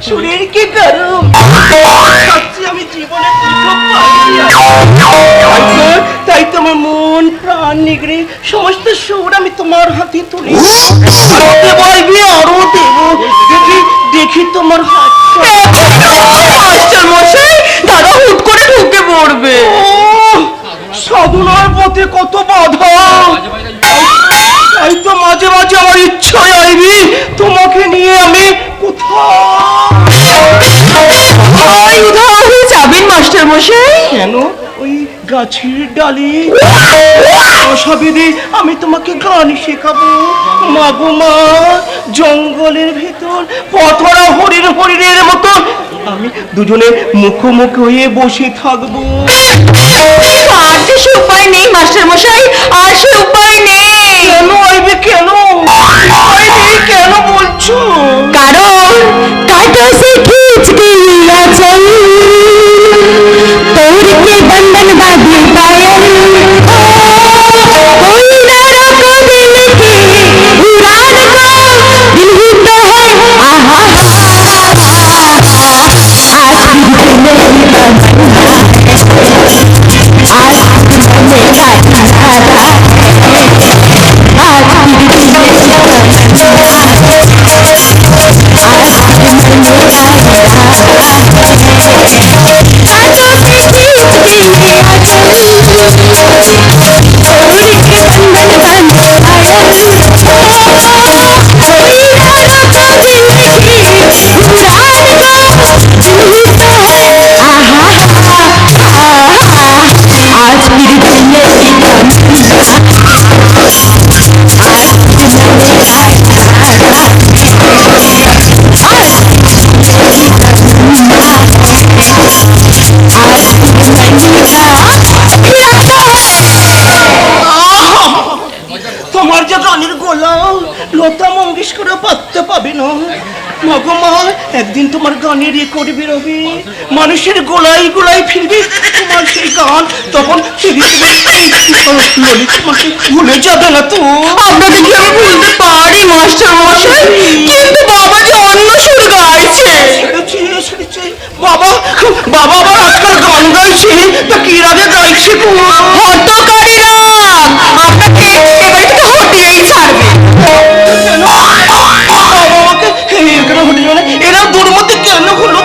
শরীর কি গরম আমি জীবনে তাই তোমার মন প্রাণ নিগড়ে সমস্ত সুর আমি তোমার হাতে তুলি বলবি আরো দেব দেখি দেখি তোমার হাত মশাই দাদা হুট করে ঢুকে পড়বে সাধনার পথে কত বাধা তাই তো মাঝে মাঝে আমার ইচ্ছা আইবি তোমাকে নিয়ে আমি কোথায় যাবেন মাস্টার মশাই কেন ওই গাছের ডালে অসাবেদে আমি তোমাকে গান শেখাবো মাগো মা জঙ্গলের ভেতর পথরা হরিণের মতো আমি দুজনে মুখোমুখি হয়ে বসে থাকবো আর যে সে উপায় নেই মাস্টার মশাই আর সে উপায় নেই কেন আইবে কেন কেন বলছো কারণ কাটো से खींच दिया चल तोड़ के बंधन बांधे पायल कोई ना रोको दिल की उड़ान को दिल ही तो है आहा आज भी मेरी तमन्ना आज भी मेरा इरादा आज भी मेरी তোমার যে গানের গলা লতা মঙ্গেশকর পাত্তা পাবে না মা একদিন তোমার গানের রেকর্ড বেরোবে মানুষের গোলাই গোলাই ফিরবে তোমার সেই গান তখন ললিত তোমাকে ভুলে যাবে না তো আপনাকে কি আমি ভুলতে পারি হটকারী রাগ আপনাকে এবারে থেকে হটিয়েই ছাড়বে। এরা দুর্মতি কেন হলো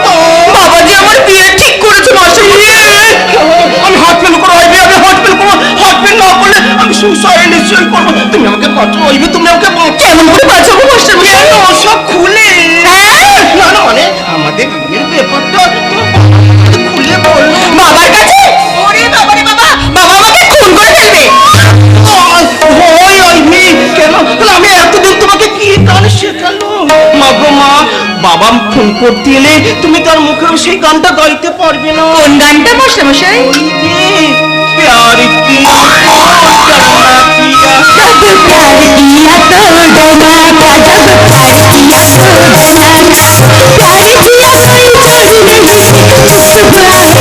বাবাজি আমার বিয়ে ঠিক করেছে মশাই। আমি হাত ফেল করো আইবি, আমি হাত ফেল করবো, হাত ফেল না করলে আমি সুসাইড নিশ্চয়ই করবো। তুমি আমাকে বাঁচাও আইবি, তুমি আমাকে কেমন করে বাঁচাবো মাস্টার মশাই? কেন সব খুলে হ্যাঁ না না মানে আমাদের বিয়ের ব্যাপারটা খুলে বললো। বাবার কাছে? ওরে বাবা রে বাবা, বাবা আমাকে খুন করে ফেলবে। ওই আইবি কেন? তাহলে আমি এতদিন তোমাকে কি গান শেখালো? মা গো মা, বাবা ফোন করতে এলে তুমি তার মুখে সেই গানটা গাইতে পারবে না। কোন গানটা মাস্টার মশাই? ওই যে প্যার কিয়া प्यार किया तो डोला का जब प्यार किया तो डोला प्यार किया कोई बोली मुस्कुराने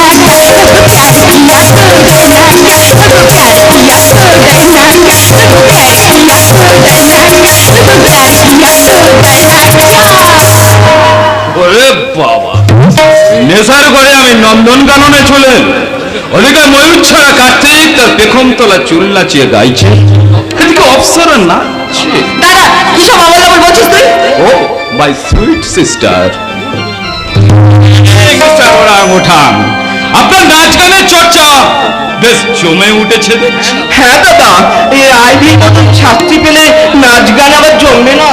वाला जब प्यार किया तो डोला जब प्यार किया तो डरना जब प्यार किया तो डरना जब प्यार किया तो डरना। ওরে বাবা, নেশার ঘরে আমি নন্দন কাননে চলে ওদিকে ময়ূর ছাড়া কার্তিক তার পেখম তলা চুল নাচিয়ে গাইছে, এদিকে অপসরা নাচছে। দাদা কি সব আবল আবল বলছিস তুই? ও মাই সুইট সিস্টার, মিস্টার ওরাংওঠান, আপনার নাচ গানের চর্চা বেশ জমে উঠেছে দেখছি। হ্যাঁ দাদা, এই আইভির মতো ছাত্রী পেলে নাচ গান আবার জমবে না।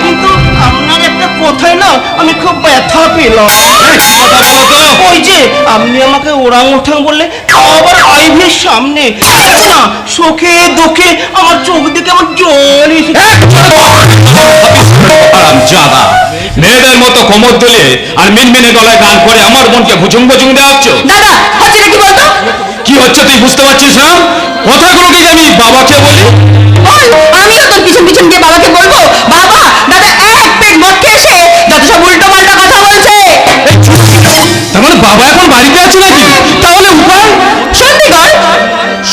কিন্তু আপনার একটা কথাই না আমি খুব ব্যথা পেলাম। কথা বলো তো। ওই যে আপনি আমাকে ওরাং ওঠাং বললে, তাও আবার আইভির সামনে। আচ্ছা শোকে দুঃখে আমার চোখ দিকে আমার জল এসে জাদা মেয়েদের মতো কোমর তুলে আর মিনমিনে গলায় গান করে আমার মনকে ভুজুং ভুজুং দেওয়াচ্ছ। দাদা হচ্ছে কি বলতো? কি হচ্ছে তুই বুঝতে পারছিস না? কথাগুলোকে যে আমি বাবাকে বলি। বল, আমিও তোর পিছন পিছন গিয়ে বাবাকে বলবো বাবা দাদা এক পেট মদ খেয়ে এসে যত সব উল্টো পাল্টা কথা বলছে। তার মানে বাবা এখন বাড়িতে আছে নাকি? তাহলে উপায়? সন্ধিগড়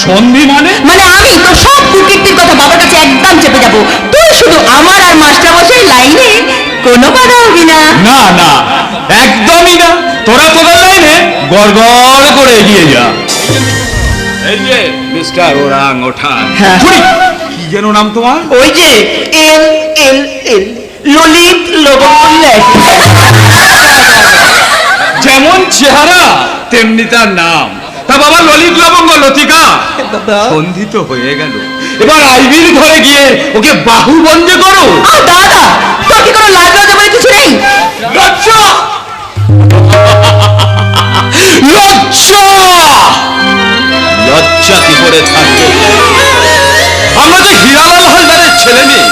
সন্ধি মানে? মানে আমি তো সব কুকীর্তির কথা বাবার কাছে একদম চেপে যাবো, তুই শুধু আমার আর মাস্টার মশাই লাইনে কোনো বাধা হবি না। না না, একদমই না। তোরা তোদের লাইনে গড় গড় করে এগিয়ে যা। এই যে মিস্টার ওরাংওঠান, হ্যাঁ। কি যেন নাম তোমার? ওই যে এল এল এল ললিত লবণ। যেমন চেহারা তেমনি তার নাম। তা বাবা ললিত লবঙ্গ লতিকা সন্ধি তো হয়ে গেল, এবার আইবির ঘরে গিয়ে ওকে বাহু বন্ধ করো। আহ, দাদা তোর কি কোনো লাজ লজ্জা বলে কিছু নেই? লজ্জা লজ্জা লজ্জা কি করে থাকবে? আমরা যে হীরালাল হালদারের ছেলে মেয়ে,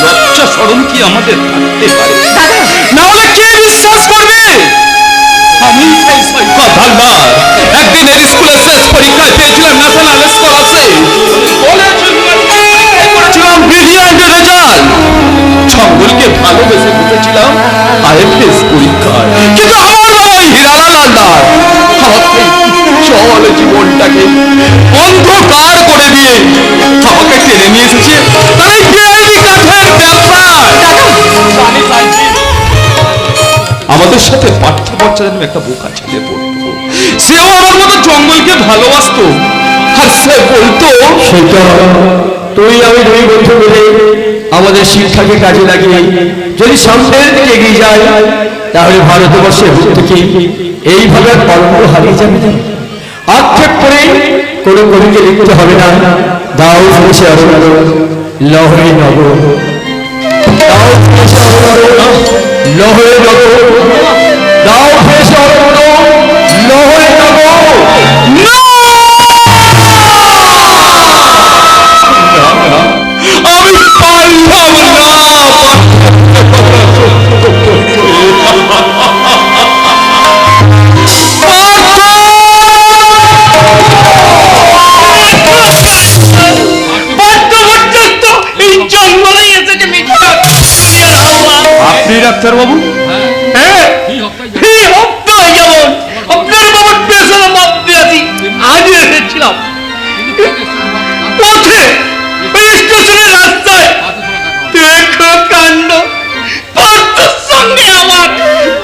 লজ্জা শরম কি আমাদের থাকতে পারে? দাদা না হলে কে বিশ্বাস করবে? আমি সেই সৈকত হালদার একদিনের স্কুলের শেষ পরীক্ষায় পেয়েছিলাম ন্যাশনাল স্কলারশিপ, করেছিলাম ব্রিলিয়ান্ট রেজাল্ট, ছঙ্গলকে ভালোবেসে বসেছিলাম আইএফএস পরীক্ষায়। কিন্তু আমার বাবা হীরালাল হালদার আমাকে চল জীবনটাকে অন্ধকার করে দিয়ে আমাকে টেনে নিয়ে এসেছে তাই বেআইনি কাঠের ব্যবসা। আমাদের সাথে পাঠ্য পর্যায়ে যেন একটা বোকা ছেলে পড়তো, সেও আমার মতো জঙ্গলকে ভালোবাসতো, আর সে বলতো সেটা তুই আমি দুই বন্ধু মিলে আমাদের শিক্ষাকে কাজে লাগিয়ে যদি সামনের দিকে এগিয়ে যায় তাহলে ভারতবর্ষের বুক থেকে এইভাবে কর্ম হারিয়ে যাবে। আক্ষেপ করে কোনো কবিকে লিখতে হবে না, দাও শুনেছে অরণ্য লহরে নগর, দাও শুনেছে অরণ্য লহরে নগর, দাও শুনেছে অরণ্য লহরে নগর। আমি পারলাম না। আপনি ডাক্তার বাবু? হ্যাঁ এই হপ্তায় যেমন আপনার বাবার পেছনে মত দিয়েছি, আজ এসেছিলাম পথে ওই স্টেশনের রাস্তায় দেখো কাণ্ড, পার্থর সঙ্গে আমার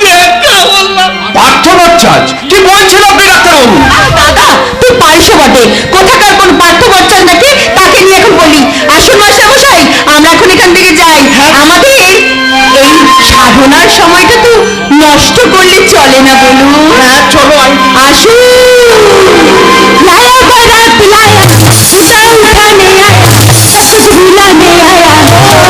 দেখা বললাম। পার্থ ভট্টাচার্য কি বলছেন আপনি ডাক্তার বাবু? দাদা কোথাকার কোন পার্থ বচ্চন নাকি তাকে নিয়ে এখন বলি। আসুন মাস্টার মশাই, আমরা এখন এখান থেকে যাই। আমাদের এই সাধনার সময়টা তো নষ্ট করলে চলে না, বলুন? হ্যাঁ চলো আসুন। लाया बारात लाया उठा उठाने आया सब झूलाने आया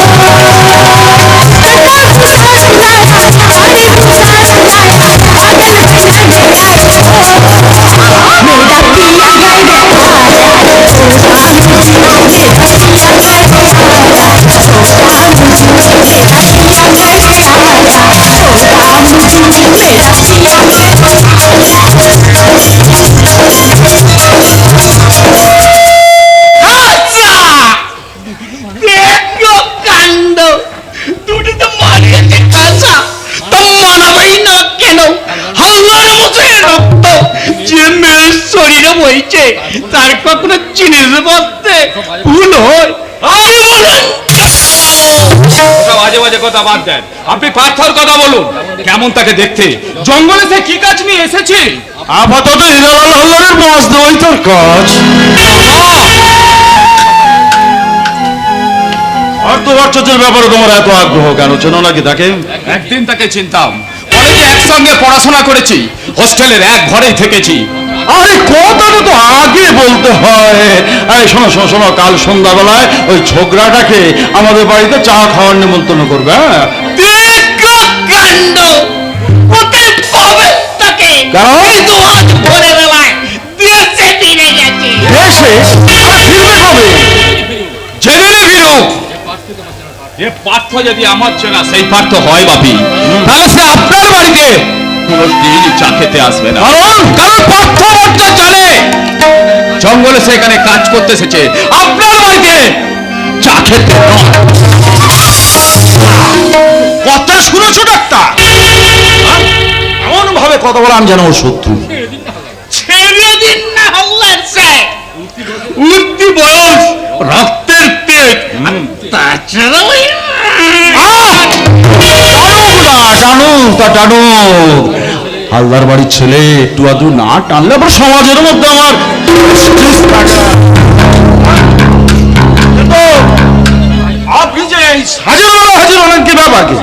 বইছে তার কখনো জিনিস বলতে ভুল হয়? বাজে বাজে কথা বাদ দেন, আপনি পার্থর কথা বলুন। কেমন তাকে দেখতে? জঙ্গলে সে কি কাজ নিয়ে এসেছে? আপাতত হিরালাল হালদারের মাছ দেওয়াই তোর কাজ। অর্থবাচ্চের ব্যাপারে তোমার এত আগ্রহ কেন? চেনো নাকি তাকে? একদিন তাকে চিনতাম, কলেজে একসঙ্গে পড়াশোনা করেছি, হোস্টেলের এক ঘরেই থেকেছি। আরে কথাটা তো আগে বলতে হয়। এই শোনো শোনো শোনো, কাল সন্ধ্যাবেলায় ওই ছোকরাটাকে আমাদের বাড়িতে চা খাওয়ার নিমন্ত্রণ করবে। হ্যাঁ কাণ্ড কোথায় পাবে তাকে? এই তো আজ ভোরবেলায় দেশে ফিরে গেছে। দেশে? আরে ফিরবে কবে? জেনে ফিরুক। এ পার্থ যদি আমার চেনা সেই পার্থ হয় বাপি, তাহলে সে আপনার বাড়িতে কোনোদিন চা খেতে আসবে না। কারণ পার্থ বচ্চন জানে জঙ্গলে সেখানে কাজ করতে এসেছে, আপনার বাড়িতে চা খেতে নয়। কথা শুনেছো ডাক্তার? এমন ভাবে কথা বলা আমি যেন ওর শত্রু। ছেড়ে দিন না হাল্লার স্যার, উঠতি বয়স, রক্তের পেট, তাছাড়া হালদার বাড়ির ছেলে একটু আধটু না টানলে আবার সমাজের মধ্যে আমার আপনি যে হাজার হাজার অনেক ব্যাপার কি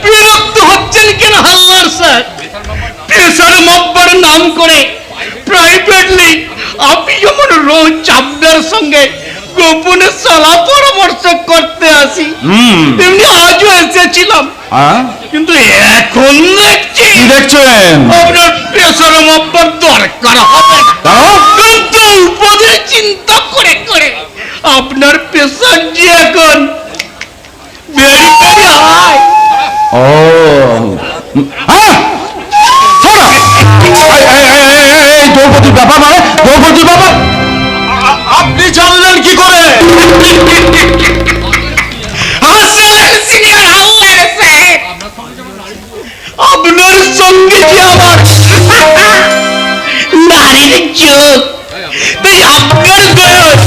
বিরক্ত হচ্ছেন কেন হাল্লার স্যার? প্রেসার মাপবার নাম করে প্রাইভেটলি আপনি যেমন রোজ আপনার সঙ্গে গোপনে সলা পরামর্শ করতে আসি, তেমনি আজও এসেছিলাম। কিন্তু এখন দেখছি কি দেখছেন? আপনার প্রেসার মাপবার দরকার হবে না। কিন্তু উপদের চিন্তা করে করে আপনার প্রেসার যে এখন বেড়ে বেড়ে হয়। ও দ্রৌপদীর ব্যাপার, মানে দ্রৌপদীর ব্যাপার আপনি জানলেন কি করে? আপনার সঙ্গে যে আমার নারীর চোখ, তাই আপনার দয়াস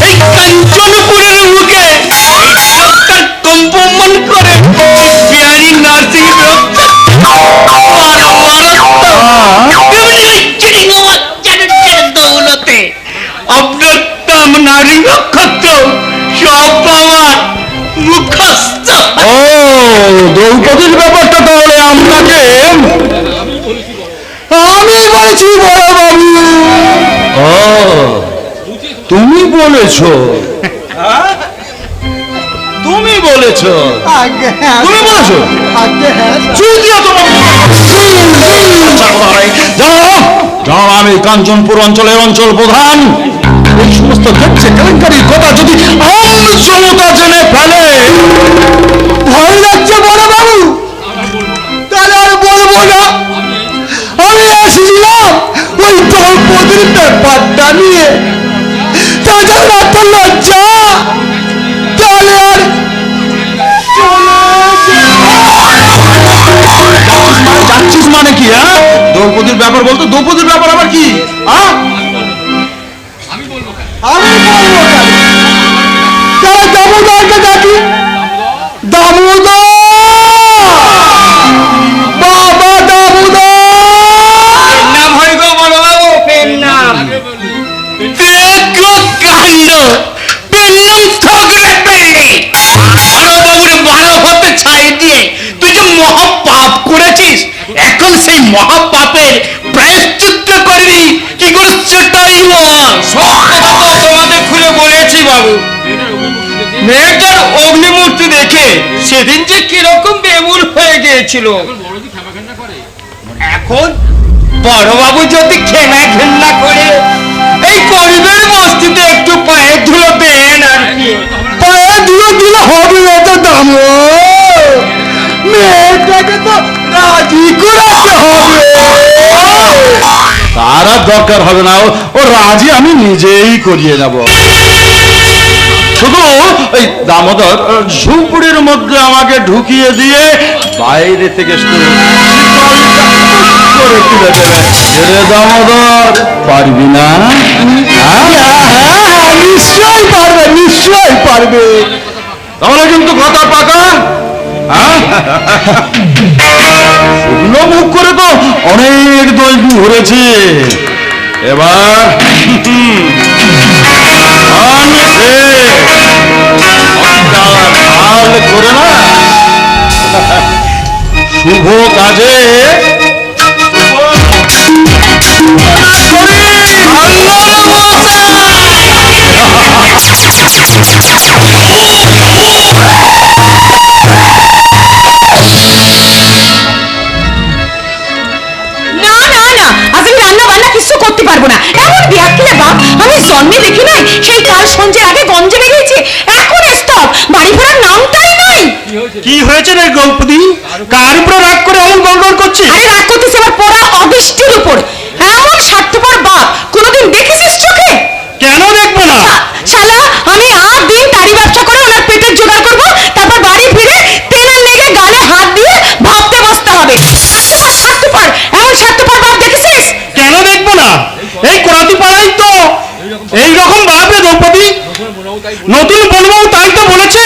এই কাঞ্চনপুরের মুখে তার কম্পমান করে বিহারি নার্সিং দৌলতে আপনার তাম নারী নক্ষত্র সব আমার মুখস্থ। ও দ্রৌপদীর ব্যাপারটা তাহলে আপনাকে আমি বলেছি বড় বাবু। ও তুমি বলেছো? তুমি বলেছো? আগে হ্যাঁ তুমি বলেছো? আগে হ্যাঁ জানো আমি কাঞ্চনপুর অঞ্চলের অঞ্চল প্রধান। এই সমস্ত দেখছে কেলেঙ্কারির কথা যদি জনতা জেনে ফেলে, ভয় লাগছে বড় বাবু। তাহলে আর বলবো না, আমি এসেছিলাম ওই দ্রৌপদীর ব্যাপারটা নিয়ে। তাদের এত লজ্জা, তাহলে আর যাচ্ছিস মানে কি? হ্যাঁ দ্রৌপদীর ব্যাপার বলতো, দ্রৌপদীর ব্যাপার আবার কি? আমি বলবো তাহলে দামোদরকে ডাকি। দামোদর, বাবা দামোদর। নাম হয় গো বড় বাবু, নাম বাবু, মেয়েটার অগ্নিমূর্তি দেখে সেদিন যে কিরকম বেমুর হয়ে গিয়েছিল, এখন বড়বাবু যদি খেমা ঘেন্না করে এই গরিবের বস্তিতে একটু পায়ে ধুলো দেন আর কি। পায়ে ধুলো দিলে হবে না তো দাম, মেয়েটাকে তো রাজি করাতে হবে। তার আর দরকার হবে না, ও রাজি আমি নিজেই করিয়ে নেব। শুধু ওই দামোদর ঝুপড়ির মধ্যে আমাকে ঢুকিয়ে দিয়ে বাইরে থেকে করে তুলে দেবে। রে দামোদর, পারবি না? নিশ্চয়ই পারবে, নিশ্চয়ই পারবে। তাহলে কিন্তু কথা পাকা। শুকনো মুখ করে তো অনেক দই ঘুরেছে, এবার করে না শুভ কাজে না না না, আজ আমি রান্না বান্না কিছু করতে পারবো না। এমন বিয়াকিলে বাপ আমি জন্মে দেখি নাই। সেই কাল সন্ধ্যের আগে গঞ্জে বেরিয়েছে, এখন স্তব, বাড়ি ফেরার নামটাই নাই। কি হয়েছে রে গৌপদী? কার উপরে রাগ করে অমন গন্ডগোল করছিস? আরে রাগ করতেছে আমার পড়া অদৃষ্টির উপর। এমন স্বার্থপর বাপ কোনোদিন দেখেছিস চোখে? কেন দেখবো না? শালা আমি আর দিন তারি ব্যবসা করে ওনার পেটের জোগাড় করবো, তারপর বাড়ি ফিরে তেলের লেগে গালে হাত দিয়ে ভাবতে বসতে হবে। স্বার্থপর, এমন স্বার্থপর বাপ দেখেছিস? কেন দেখবো না? এই কোরাতি পাড়াই তো এইরকম ভাবে দ্রৌপদী। নতুন বলবউ তাই তো বলেছে,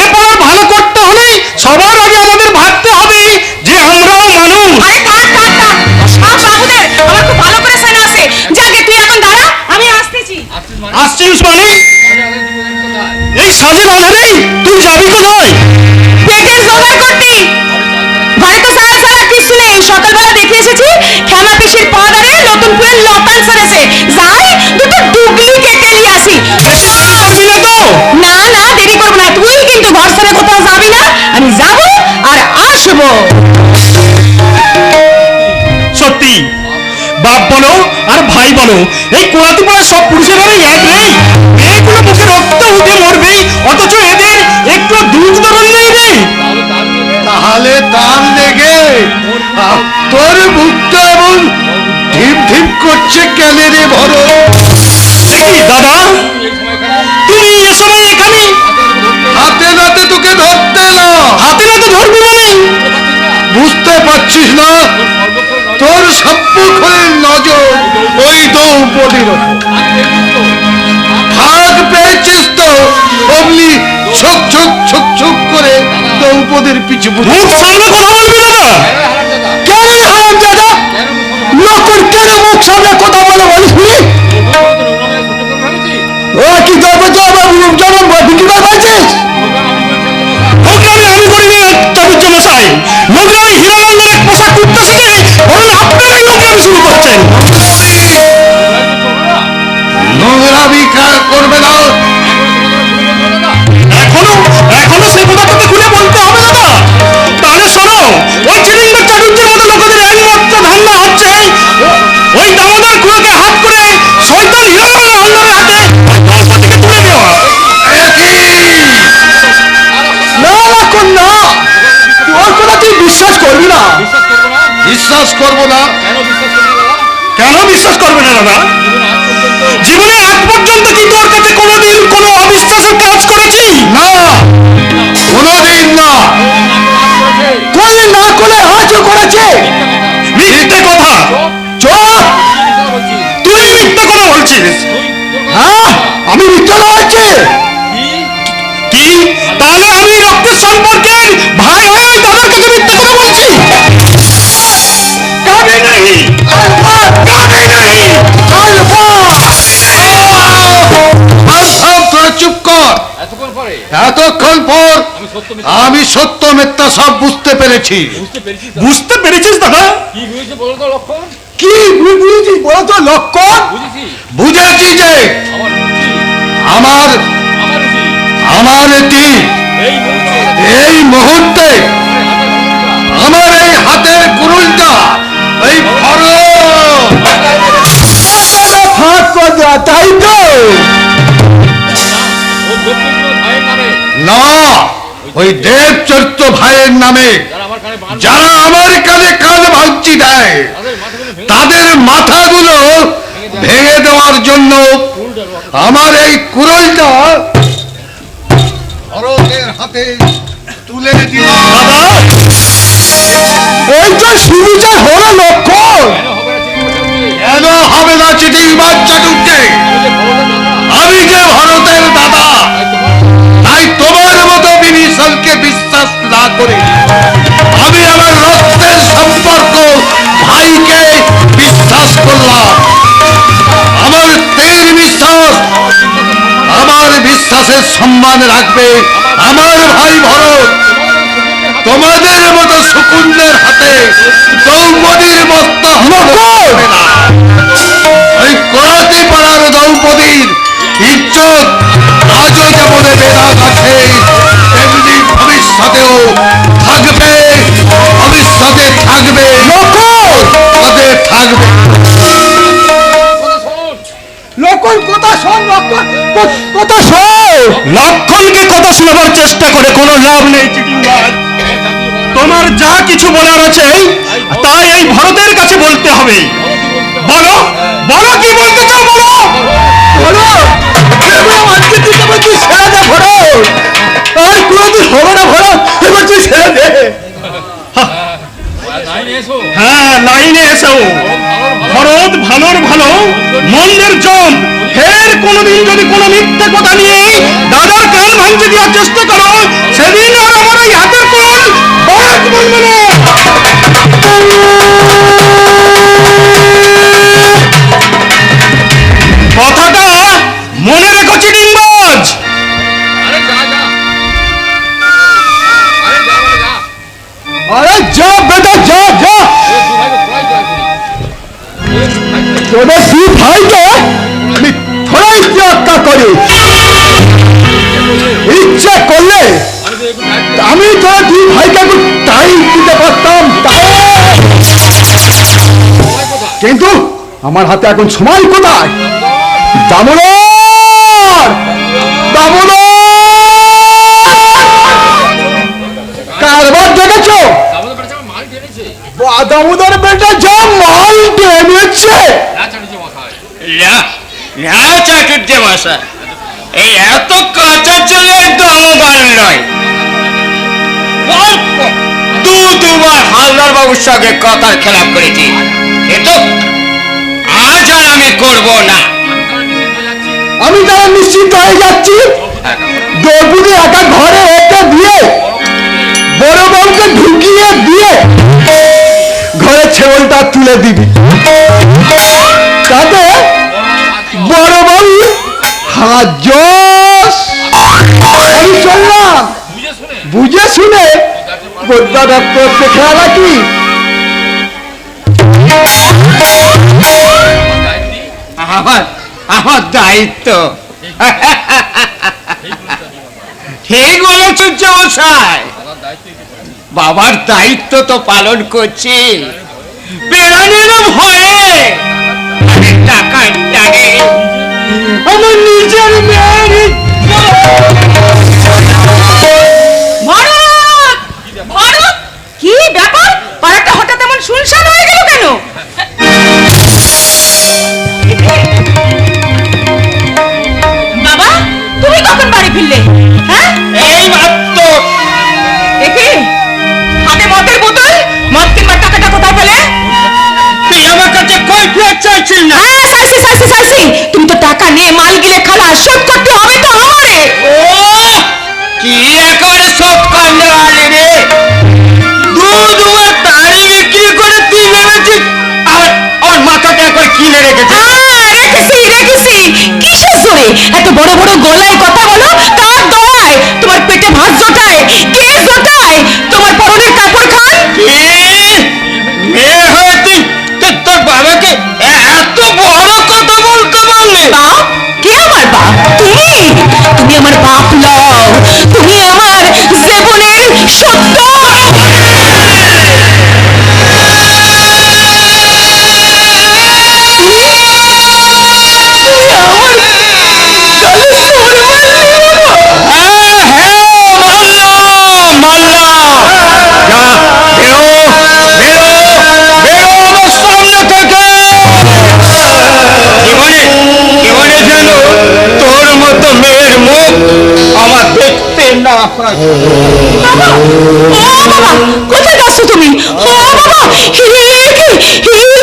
এরপর ভালো করতে হলে সবার আগে আমাদের ভাবতে হবে যে আমরাও মানুষ। আরে থাক থাক থাক, সব বাবুদের আমার খুব ভালো করে জানা আছে। যাকে তুই এখন দাঁড়া, আমি আসতেছি। আসছিস মানে? এই সাজের আধারেই তুই যাবি কোথায়? পেটের জোগাড় করতে। বাড়িতে চাল ছাড়া কিছু নেই। সকালবেলা দেখে এসেছি খেমা পিসির পাদারে নতুন ফুলের লতান সরেছে, যাই দুটো ডুগলি কেটে নিয়ে আসি। পারবি না তো? না না, দেরি করবো না। তুই কিন্তু ঘর ছেড়ে কোথাও যাবি না, আমি যাব আর আসবো। সত্যি বাপ বলো আর ভাই বলো, এই কোরাতি পাড়ার সব পুরুষের ঘরে এক নেই। মেয়েগুলো মুখে রক্ত উঠে মরবে, অথচ এদের একটু দুধ দরল নেই রে। তাহলে তার লেগে তোর মুখটা এমন ঢিপ ঢিপ করছে কেন রে ভরো? এই দাদা, তুমি এ সময় এখানে? হাতে নাতে তোকে ধরতে এলো। হাতে নাতে ধরবি মানে? বুঝতে পারছিস না? তোর সর্বক্ষণের নজর ওই দ্রৌপদীর ওপর। ভাগ পেয়েছিস তো, অমনি ছক ছক ছক ছক করে দ্রৌপদীর পিছু মুখ সামনে কথা বলবি দাদা। কেন হারাম দাদা, লোকের কেন মুখ সামনে কথা বলে বলিস? ও কি দ্রৌপদী আমার জন্ম বিক্রি করে বলছিস? নোংরামি আমি করিনি চাটুর্য মশাই। নোংরামি হীরামন্দিরের পোশাক কুর্তা শিখে বরং আপনারাই নোংরামি শুরু করছেন। নোংরামি করবে না। এখনো সেই কথাটাকে খুলে বলতে হবে দাদা। তাহলে শোনো, ওই চিলিঙ্গা চাটুর্যের মতো লোকেদের একমাত্র ধান্দা হচ্ছে ওই দামোদর খুঁড়োকে হাত করে শয়তান হীরামন্দির হালদারের হাতে দলপতিকে তুলে দেওয়া। না রাখুন না, তোর কথা তুই বিশ্বাস করবি না। বিশ্বাস করবো না? কেন বিশ্বাস করবে না দাদা? জীবনে আজ পর্যন্ত কি তোর কাছে কোনোদিন কোনো অবিশ্বাসের কাজ করেছি? না, কোনোদিন না। কোনদিন না করে আজও করেছে। মিথ্যে কথা। চোখ, তুই মিথ্যে কথা বলছিস। হ্যাঁ আমি মিথ্যা বলছি। কি? তাহলে আমি রক্তের সম্পর্কের ভাই হয়ে ওই দাদার কাছে মিথ্যে কথা বলছি? কাবে নেই, কাবে নেই। তোরা চুপ কর। এতক্ষণ পর আমি সত্য মিথ্যা সব বুঝতে পেরেছি। বুঝতে পেরেছিস দাদা? কি বুঝেছিস বলো তো লক্ষণ? বুঝেছি যে আমার আমার তীর এই মুহূর্তে আমার এই হাতের কুরুলটা এই ফাঁক করে দেওয়া, তাই তো? না, ওই দেবচরিত্র ভাইয়ের নামে যারা আমার কানে কান ভাঙচি দেয় তাদের মাথাগুলো ভেঙে দেওয়ার জন্য আমার এই কুরলটা ভরতের হাতে তুলে দিলাম। এই তো শুরুটা হলো লক্ষণ। কেন হবে না চিঠির বাচ্চা ঢুকছে? আমি যে ভরতের দাদা, তাই তোমার মতো বিভীষণকে বিশ্বাস না করে আমি আমার রক্তের সম্পর্ক ভাইকে বিশ্বাস করলাম। আমার তের বিশ্বাস, আমার বিশ্বাসের সম্মান রাখবে আমার ভাই ভরত। তোমাদের মতো শকুনের হাতে দ্রৌপদীর মস্ত হবে না। ওই করাতে পাড়ার দ্রৌপদীর ইজ্জত আজও যেমন বেদাগ আছে, তেমনি ভবিষ্যতেও থাকবে, ভবিষ্যতে থাকবে, পদে থাকবে। লক্ষণ কথা শোন, লক্ষণ কথা শোন। লক্ষণকে কথা শোনাবার চেষ্টা করে কোনো লাভ নেই চিটিংবাজ। তোমার যা কিছু বলার আছে তাই এই ভরতের কাছে বলতে হবে। বলো বলো, কি বলতে চাও বলো। বলো, আজকে তুই কেমন তুই ছেড়ে দে ভরত, আর কোনোদিন হবে না ভরত, এবার তুই ছেড়ে দে। হ্যাঁ, লাইনে এসো। ভরত ভালোর ভালো, মন্দের জম। ফের কোনোদিন যদি কোনো মিথ্যে কথা নিয়ে দাদার কান ভাঙতে দেওয়ার চেষ্টা করো, সেদিন আর আমার এই হাতের কোন ভরত বলবে না। কথাটা মনে রেখো চিটিংবাজ। আরে যা বেটা, যা যা। তোদের দুই ভাইকে আমি থোড়াই ত্যাগ করি। ইচ্ছে করলে আমি তোরা দুই ভাইকে একটু টাইম দিতে পারতাম, কিন্তু আমার হাতে এখন সময় কোথায়? দামোদর, দামোদর, কারবার দেখেছো? দামোদর বেটা যা মাল টেনেছে। চাটুর্য মশাই, এই এত কাঁচা চলে দামোদর নয়। দুবার হালদার বাবুর সঙ্গে কথার খেলাপ করেছি, কিন্তু আজ আর আমি করব না। আমি তারা নিশ্চিন্ত হয়ে যাচ্ছি, দ্রৌপদী একা ঘরে রেখে দিয়ে বড় বাবুকে ঢুকিয়ে দিয়ে ঘরে ছেওলটা তুলে দিবি, তাতে বড় বাবু হাত জোশ। আমি চললাম, বুঝে শুনে বদ্যা দপ্তর খেয়াল রাখি। আমার দায়িত্ব। ঠিক বলেছ মশাই, বাবার দায়িত্ব তো পালন করছি। বেড়ানোর ভয়ে টাকার টানে আমার নিজের মেয়ের ভরত, ভরত, কি ব্যাপার? পাড়াটা হঠাৎ এমন শুনশান হয়ে গেল কেন? বাবা, তুমি কখন বাড়ি ফিরলে? হ্যাঁ, এই মাত্র। দেখি হাতে মদের বোতল, মদ কিনবার টাকাটা কোথায় পেলে? তুই আমার কাছে কৈফিয়ত চাইছিস না? হ্যাঁ, চাইছি। তুমি তো টাকা নিয়ে মাল গিলে খালা, শোধ করতে হবে তো আমারে। ও কি একেবারে সব কান্না আলে রে। দুবার তাড়ি বিক্রি করে তুই ভেবেছিস আমার মাথাটা একবার কিনে রেখেছে। রেখেছি। কিসের জোরে এত বড় বড় গলায় কথা বলো? কার দয়ায় তোমার পেটে ভাত জোটায়? কে জোটায় তোমার পরনের কাপড় খান? মেয়ে হয়ে তুই তোর বাবাকে এত বড় কথা বলতে পারলে? বাপ? কে আমার বাপ? তুমি আমার বাপ লও। বাবা, ও বাবা, কোথায় যাচ্ছ তুমি? ও বাবা,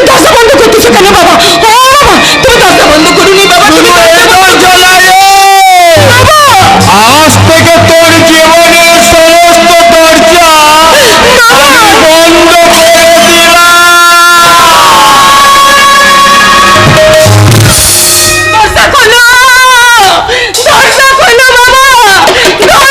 দরজা বন্ধ করতেছো কেন বাবা? ও বাবা, তুমি দরজা বন্ধ করুনি বাবা, তুমি আজ থেকে তোর জীবনের সমস্ত দরজা বন্ধ করে দিলাম। দরজা খোলো, দরজা খোলো বাবা,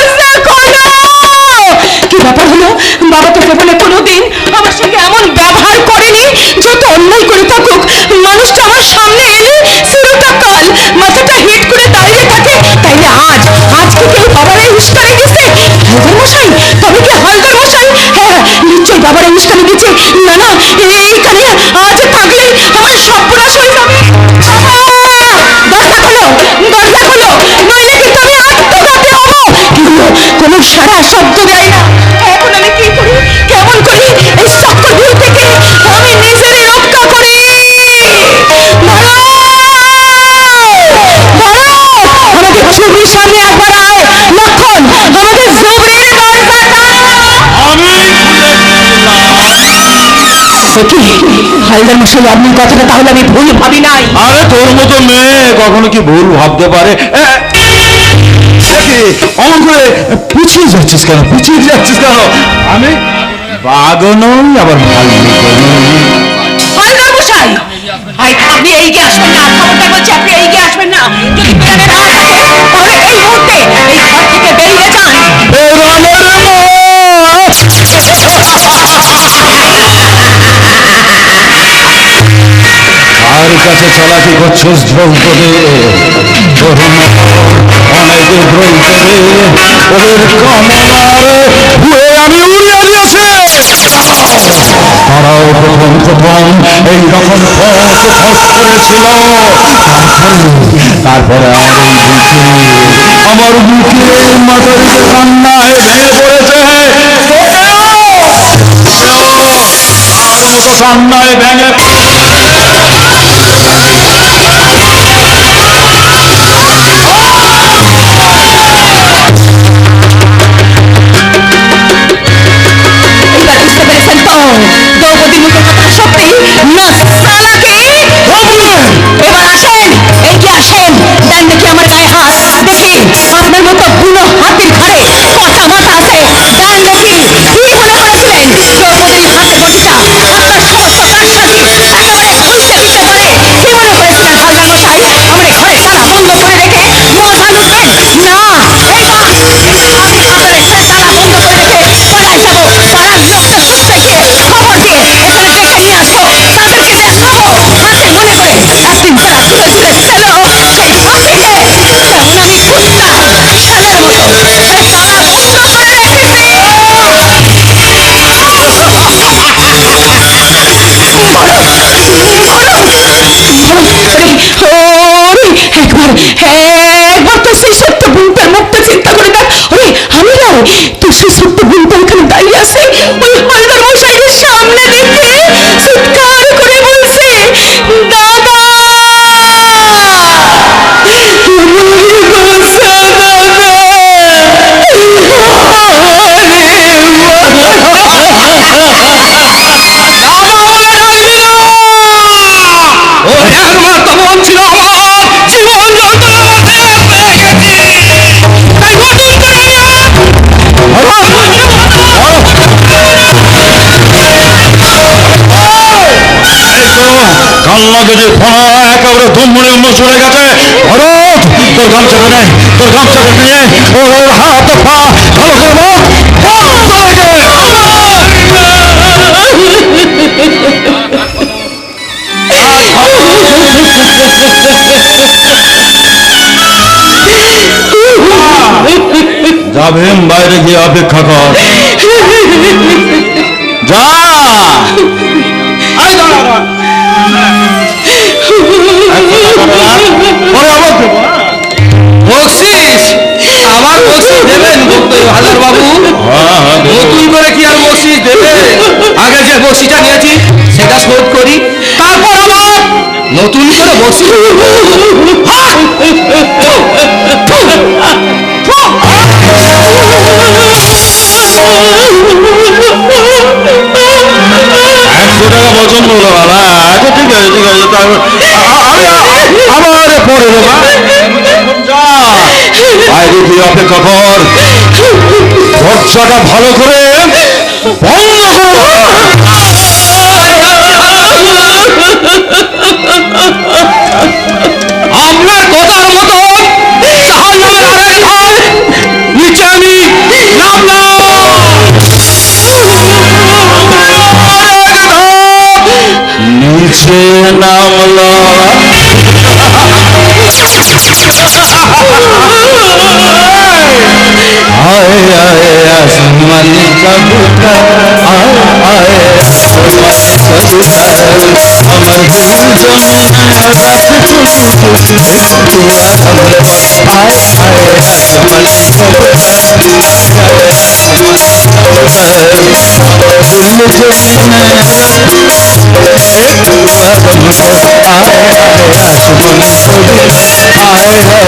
দরজা খোলো। কি ব্যাপার হলো বাবা? তো জীবনে কোনোদিন আমার সঙ্গে এমন ব্যবহার করেনি। যত অন্যায় করে থাকুক, মানুষটা আমার সামনে এলে চিরটা কাল মাথাটা হিট করে দাঁড়িয়ে থাকে। তাইলে আজকে কেউ বাবারে উস্কানি দিছে? হালদার মশাই, তবে কি হালদার মশাই? হ্যাঁ, নিশ্চয়ই বাবারে উস্কানি দিচ্ছে। না না, এইখানে আজ থাকলে আমার সর্বনাশ হয়ে যাবে। দরজা খোলো, দরজা খোলো, নইলে কিন্তু আমি আত্মঘাতী হব। কিন্তু কোনো সারা শব্দ দেয় না। এখন আমি কি করি, কেমন করি এই চক্রভিউ থেকে আমি নিজেরই রক্ষা করি? আমাদের ঝুবড়ির সামনে একবার আয়। লক্ষণ, আমাদের ঝুবড়ির দরজাটা আমি হালদার মশাই, আপনি কথাটা তাহলে আমি ভুল ভাবি নাই? আরে তোর মতো মেয়ে কখনো কি ভুল ভাবতে পারে? অমন করে পিছিয়ে যাচ্ছিস কেন? আমি বাঘও নই, আবার ভালো হালদার মশাই, আপনি এইগিয়ে আসবেন না। খবরদার বলছি, আপনি এইগিয়ে আসবেন না। যদি প্রাণে না থাকে তাহলে এই মুহূর্তে এই ঘর থেকে বেরিয়ে যান। আর কাছে চালাকি করছিস দ্রৌপদী? অনেক দ্রৌপদী ওদের কমলারে ভুয়ে আমি উড়িয়ে দিয়েছি। তারাও প্রথম এইরকম ফস করেছিল। তারপরে আমার বুকে মাথার কান্নায় ভেঙে পড়েছে। কান্নায় ভেঙে দ্রৌপদী মুখের কথা সত্যি না চালাকি? এবার আসেন, এইগিয়ে আসেন। দেন দেখি আমার গায়ে হাত। দেখি আপনার মতো বুনো হাতির ঘরে কটা মাথা আছে। দেন দেখি কি মনে করেছিলেন দ্রৌপদীর হাতে বটিটা আপনার সমস্ত প্রাসাদী একেবারে উল্টে দিতে পারে? কি মনে করেছিলেন হালদার মশাই আমার এই ঘরে তালা বন্ধ করে রেখে মজা লুটবেন? না, এই না, আমি আপনার এই ঘরে তালা বন্ধ করে রেখে পালাই যাবো। পাড়ার লোকজন সূত্রে গিয়ে খবর দিয়ে এখানে ডেকে নিয়ে আসবো। তাদেরকে দেখাবো হাতে মনে করে একদিন তারা ছুঁড়ে ছুঁড়ে খেলো সেই ফাঁসিতে, তেমন আমি কুত্তা ছেলের মতো এই তালা বন্ধ করে রেখেছি। একবার তো সেই সত্য বুনটার মুখটা চিন্তা করে দেখ। ওরে আমি না, তো সেই সত্য বুনটা এখানে দাঁড়িয়ে আছে ওই হালদার মশাইকে সামনে রেখে চিৎকার করে বলছে, দাদা কান্নাকে যে ফোনা একেবারে দুমড়ে অন্য চলে গেছে। ভরত, তোর গামছাটা নে, তোর গামছাটা নিয়ে ওর হাত পা ভালো করে যা ভীম, বাইরে গিয়ে অপেক্ষা কর। যা বকশিস, আবার বকশিস দেবেন হালদার বাবু? নতুন করে কি আর বকশিস দেবে? আগে যে বকশিসটা নিয়েছি সেটা শোধ করি, তারপর আবার নতুন করে বকশিস। টাকা পছন্দ হলো বাবা। আচ্ছা ঠিক আছে ঠিক আছে, তারপর আবার পরে বাবা বাইরে দিয়ে অপেক্ষা কর, দরজাটা ভালো করে বন্ধ কর। আপনার কথার মতো জাহান্নামের আরেক ঘর নিচে আমি নিচে নামলো। आए आए आसमान कबूतर आए आए आसमान कबूतर अमर दिल जो मैं रात पूरा अमर आए आए आसमान कबूतर आए आसमान कबूतर दिल जो मैं पूरा कबूतर आए आए आसमान कबूतर आए आए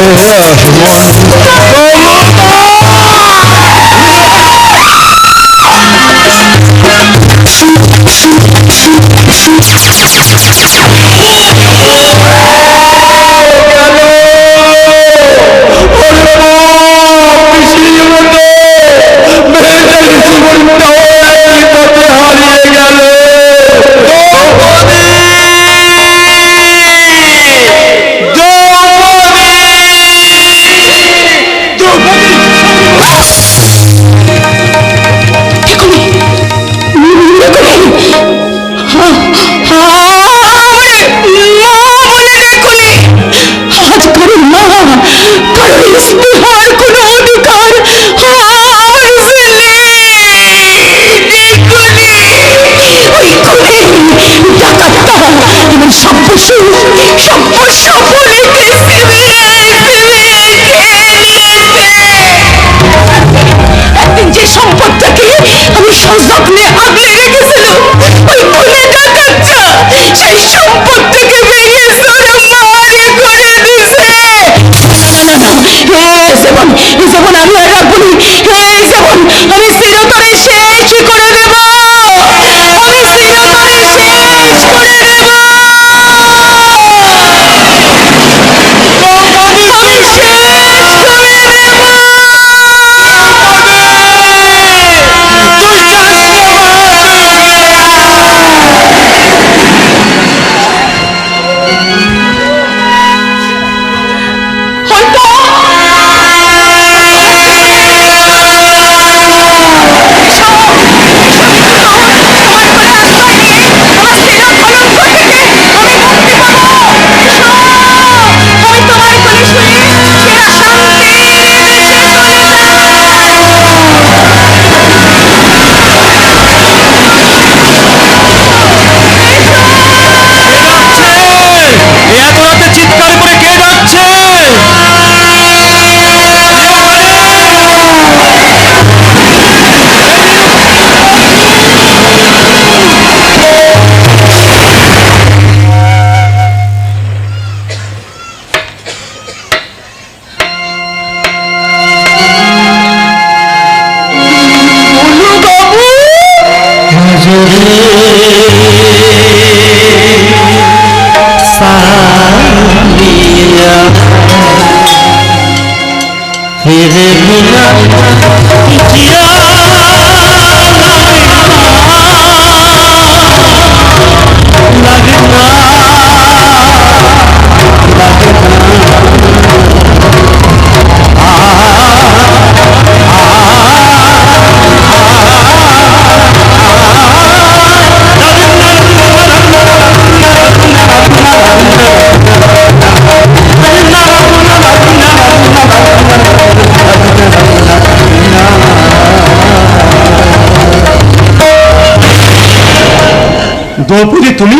দ্রৌপদী, তুমি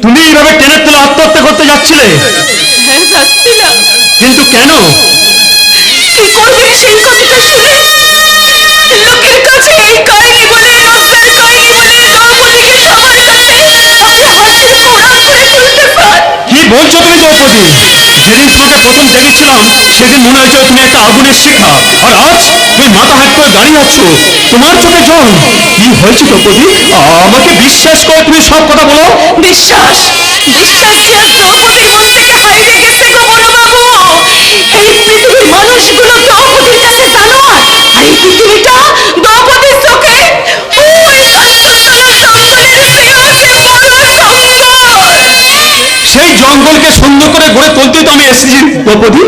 তুমি এইভাবে টেনে তুলে আত্মহত্যা করতে যাচ্ছিলে? হ্যাঁ যাচ্ছিলাম। কিন্তু কেন? কি করবে সেই কথাটা শুনে লোকের কাছে এই কাহিনী বলে, লজ্জার কাহিনী বলে দ্রৌপদীকে সবার কাছে আমার হাতের মোড়া করে তুলতে পার। কি বলছো তুমি দ্রৌপদী? যেদিন তোমাকে প্রথম দেখেছিলাম সেদিন মনে হয়েছিল তুমি একটা আগুনের শিখা, আর আজ তুমি মাথা হাত করে দাঁড়িয়ে আছো, তোমার চোখে জল। কি হয়েছে দ্রৌপদী? আমাকে বিশ্বাস করে তুমি সব কথা বলো। বিশ্বাস বিশ্বাস কি আর দ্রৌপদীর মন থেকে হারিয়ে গেছে গো বড়বাবু? এই পৃথিবীর মানুষগুলো দ্রৌপদীর কাছে জানোয়ার, আর এই পৃথিবীটা দ্রৌপদীর চোখে ওই কাঞ্চনজঙ্ঘা জঙ্গলের চেয়েও যে বড় জঙ্গল। সেই জঙ্গলকে সুন্দর করে গড়ে তুলতেই তো আমি এসেছি দ্রৌপদী।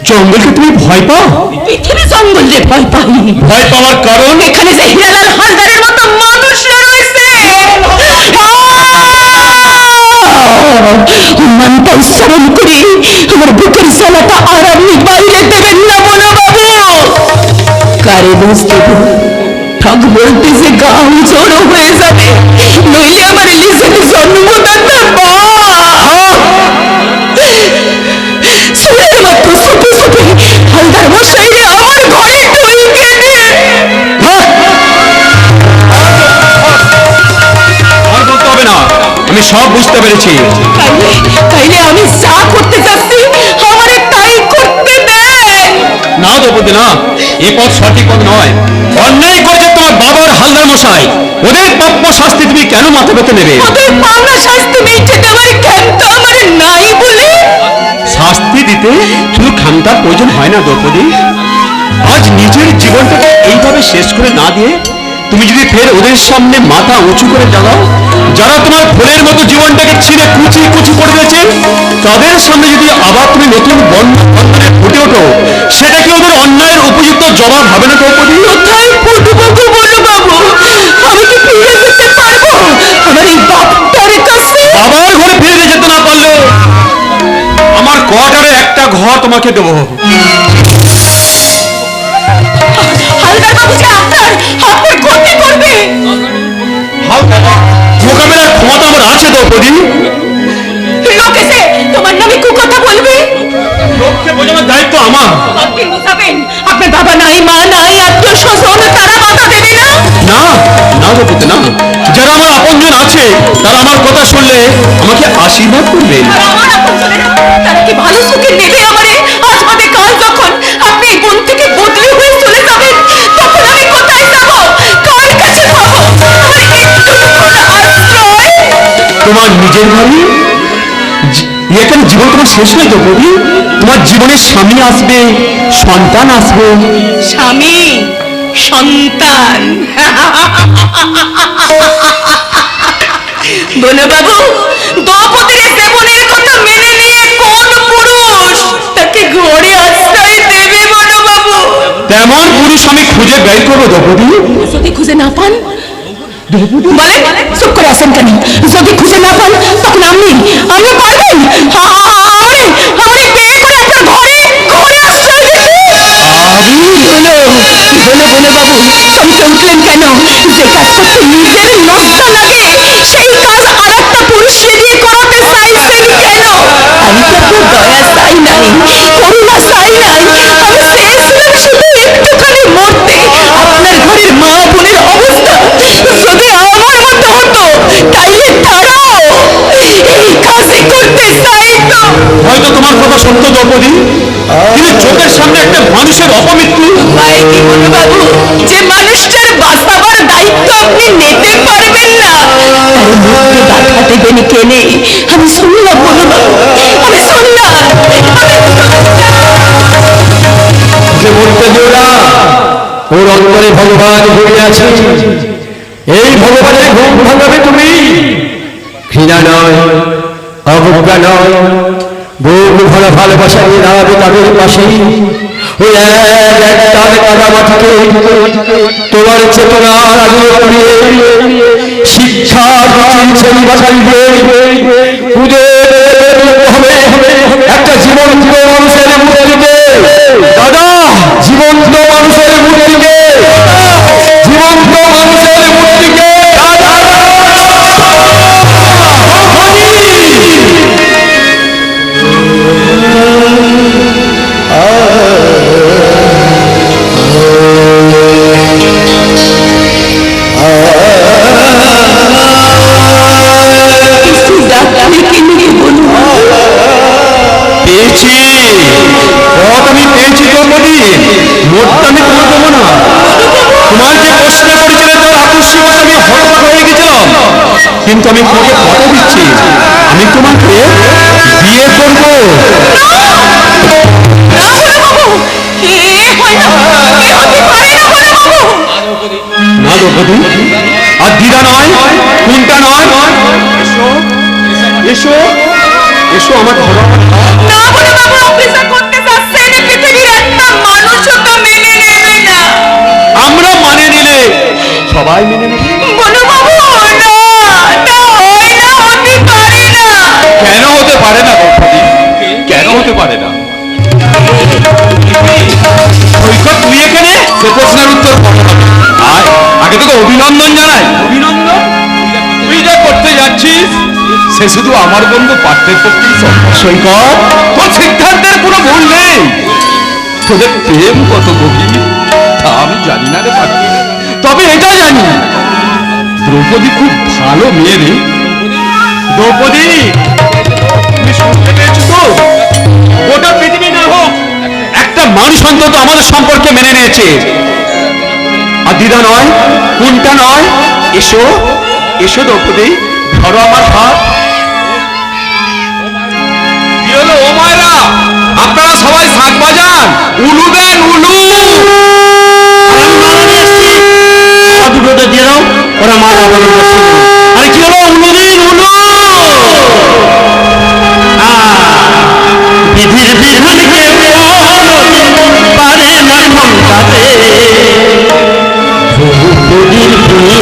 জঙ্গলকে তুমি ভয় পাও? পৃথিবী জঙ্গলে ভয় পাইনি। ভয় পাওয়ার কারণ? এখানে যে হিরালাল হালদারের মতো মানুষরা রয়েছে, মনটা উচ্চারণ করি আমার বুকের জ্বালাটা আর আপনি বাইরে দেবেন না বড়বাবু। কারে দোষ দেব? ঠক বলতে যে গাও জড়ো হয়ে যাবে, নইলে আমার লিজের জন্মদাতা মা চুলের মতো ছুটে ছুটে হালদার মশাইরে আমার ঘরে ঢুকে নিয়ে। আর বলতে হবে না, আমি সব বুঝতে পেরেছি। তাইলে আমি যা করতে যাচ্ছি আমারে তাই করতে দেন। না দ্রৌপদী না, এ পথ সঠিক পথ নয়। অন্যায় করেছে তোমার বাবার হালদার মশাই, ওদের প্রাপ্য শাস্তি তুমি কেন মাথা পেতে নেবে? ওদের পাওনা শাস্তি মিটে দেওয়ার জ্ঞান তো আমার নাই বলে। শাস্তি দিতে শুধু ক্ষমতার প্রয়োজন হয় না দ্রৌপদী। আজ নিজের জীবনটাকে এইভাবে শেষ করে না দিয়ে তুমি যদি ফের ওদের সামনে মাথা উঁচু করে দাঁড়াও, যারা তোমার ফুলের মতো জীবনটাকে ছিঁড়ে কুচি কুচি করে দিয়েছে, তাদের সামনে যদি আবার তুমি নতুন বন্ধনে ফুটে ওঠো, সেটা কি ওদের অন্যায়ের উপযুক্ত জবাব হবে না দ্রৌপদী? কোথায় ফুটবো গো বড়বাবু? আমি কি ফিরে যেতে পারবো আমার এই বাপটার কাছে? বাবার ঘরে ফিরে যেতে না পারলে আমার কোয়ার্টারে একটা ঘর তোমাকে দেবো। হালদার বাবু যে আপনার ক্ষতি করবে। মোকাবেলার ক্ষমতা আমার আছে দ্রৌপদী। লোকে যে তোমার নামে কুকথা বলবে, লোককে বোঝানোর দায়িত্ব আমার। আপনি বুঝাবেন? আপনার বাবা নাই, মা নাই, আত্মীয় স্বজন, তারা বাধা দেবে না? না না দ্রৌপদী না, যারা আমার আপনজন আছে তারা আমার কথা শুনলে আমাকে আশীর্বাদ করবেন। আর আমার আপনজনেরা, তারা কি ভালো চোখে নেবে আমারে? আজ বাদে কাল যখন আপনি এই বন থেকে বদলি হয়ে চলে যাবেন, তখন আমি কোথায় যাব? কার কাছে পাবো আমার একটুকুন আশ্রয়? তোমার নিজের বাড়ি? এখানে জীবন তোমার শেষ নয় দ্রৌপদী। তোমার জীবনে স্বামী আসবে, সন্তান আসবে। স্বামী, সন্তান। বনবাবু, দ্রৌপদীর জীবনের কথা মেনে নিয়ে কোন পুরুষ তাকে ঘরে আশ্রয় দেবে বনবাবু? তেমন পুরুষ আমি খুঁজে বের করবো দ্রৌপদী। যদি খুঁজে না পান? বলেন, চুপ করে আছেন কেন? যদি খুঁজে না পান তখন আপনি পারবেন আমারে বিয়ে করে আপনার ঘরে আশ্রয় দিতে? বলে বাবু, চমকে উঠলেন কেন? যে কাজ করতে নিজের লজ্জা লাগে সেই কাজ আর একটা পুরুষকে দিয়ে করাতে চাইছেন কেন? আমি তো আপনার দয়া চাই নাই, করুণা চাই নাই, আমি চেয়েছিলাম শুধু একটুখানি মরতে। আপনার ঘরের মা বোনের অবস্থা যদি আমার মতো হতো, তাইলে তারাও এই কাজই করতে চাইতো। হয়তো তোমার কথা সত্য দ্রৌপদী, কিন্তু চোখের সামনে একটা মানুষের অপমৃত্যু। ভাই কি বাবু, যে মানুষটার বাঁচাবার দায়িত্ব আপনি নিতে পারবেন না, তার মুখে বাধা দেবেন কেনে? আমি শুনলাম বনবাবু, আমি শুনলাম। যে বলতে দিও না, ওর অন্তরে ভগবান ঘুরে আছে। এই ভগবানের ঘুম ভাঙাবে তুমি? ঘৃণা নয়, অবজ্ঞা নয়, বুক ভরা ভালোবাসা নিয়ে দাঁড়াবে তাদের পাশে। ওই এক টান কাদা মাটিকে তোমার চেতনার আগে পুড়িয়ে শিক্ষা ছেলে বাঁচাইবে। খুঁজে হবে একটা জীবন্ত মানুষের মূর্তিকে। দাদা, জীবন্ত মানুষের মূর্তিকে, জীবন্ত মানুষের মূর্তিকে। किसी डाक्टर के लिए কিন্তু আমি তোমাকে কথা দিচ্ছি, আমি তোমাকে বিয়ে করব। না দ্রৌপদী, আর দ্বিধা নয়, কোনটা নয়, এসো এসো আমার ঘরে। আমরা মানে নিলে সবাই মেনে নেবে। কেন হতে পারে না দ্রৌপদী, কেন হতে পারে না? সৈকত তুই এখানে, সে প্রশ্নের উত্তর কখন হবে? আর আগে তোকে অভিনন্দন জানাই। অভিনন্দন? তুই যা করতে যাচ্ছিস সে শুধু আমার বন্ধু পার্থের পক্ষেই সম্ভব। সৈকত, তোর সিদ্ধান্তের কোনো ভুল নেই। তোদের প্রেম কত গভীর তা আমি জানি না রে পার্থ, তবে এটা জানি দ্রৌপদী খুব ভালো মেয়ে রে। দ্রৌপদী, তুমি শুনতে পেয়েছো তো? গোটা পৃথিবী না হোক, একটা মানুষ অন্তত আমাদের সম্পর্কে মেনে নিয়েছে। আর দ্বিধা নয়, কোনটা নয়, এসো এসো দ্রৌপদী, ধরো আমার হাত। কি হলো ও মায়েরা, আপনারা সবাই শাঁখ বাজান, উলু দেন, উলু। দুটোতে দিয়ে দাও, ওরা মা বাবার। আরে কি হলো, উলু দিন, উলু। বিধির বিধানকে পারে না মনটাতে, দ্রৌপদীর বিয়ে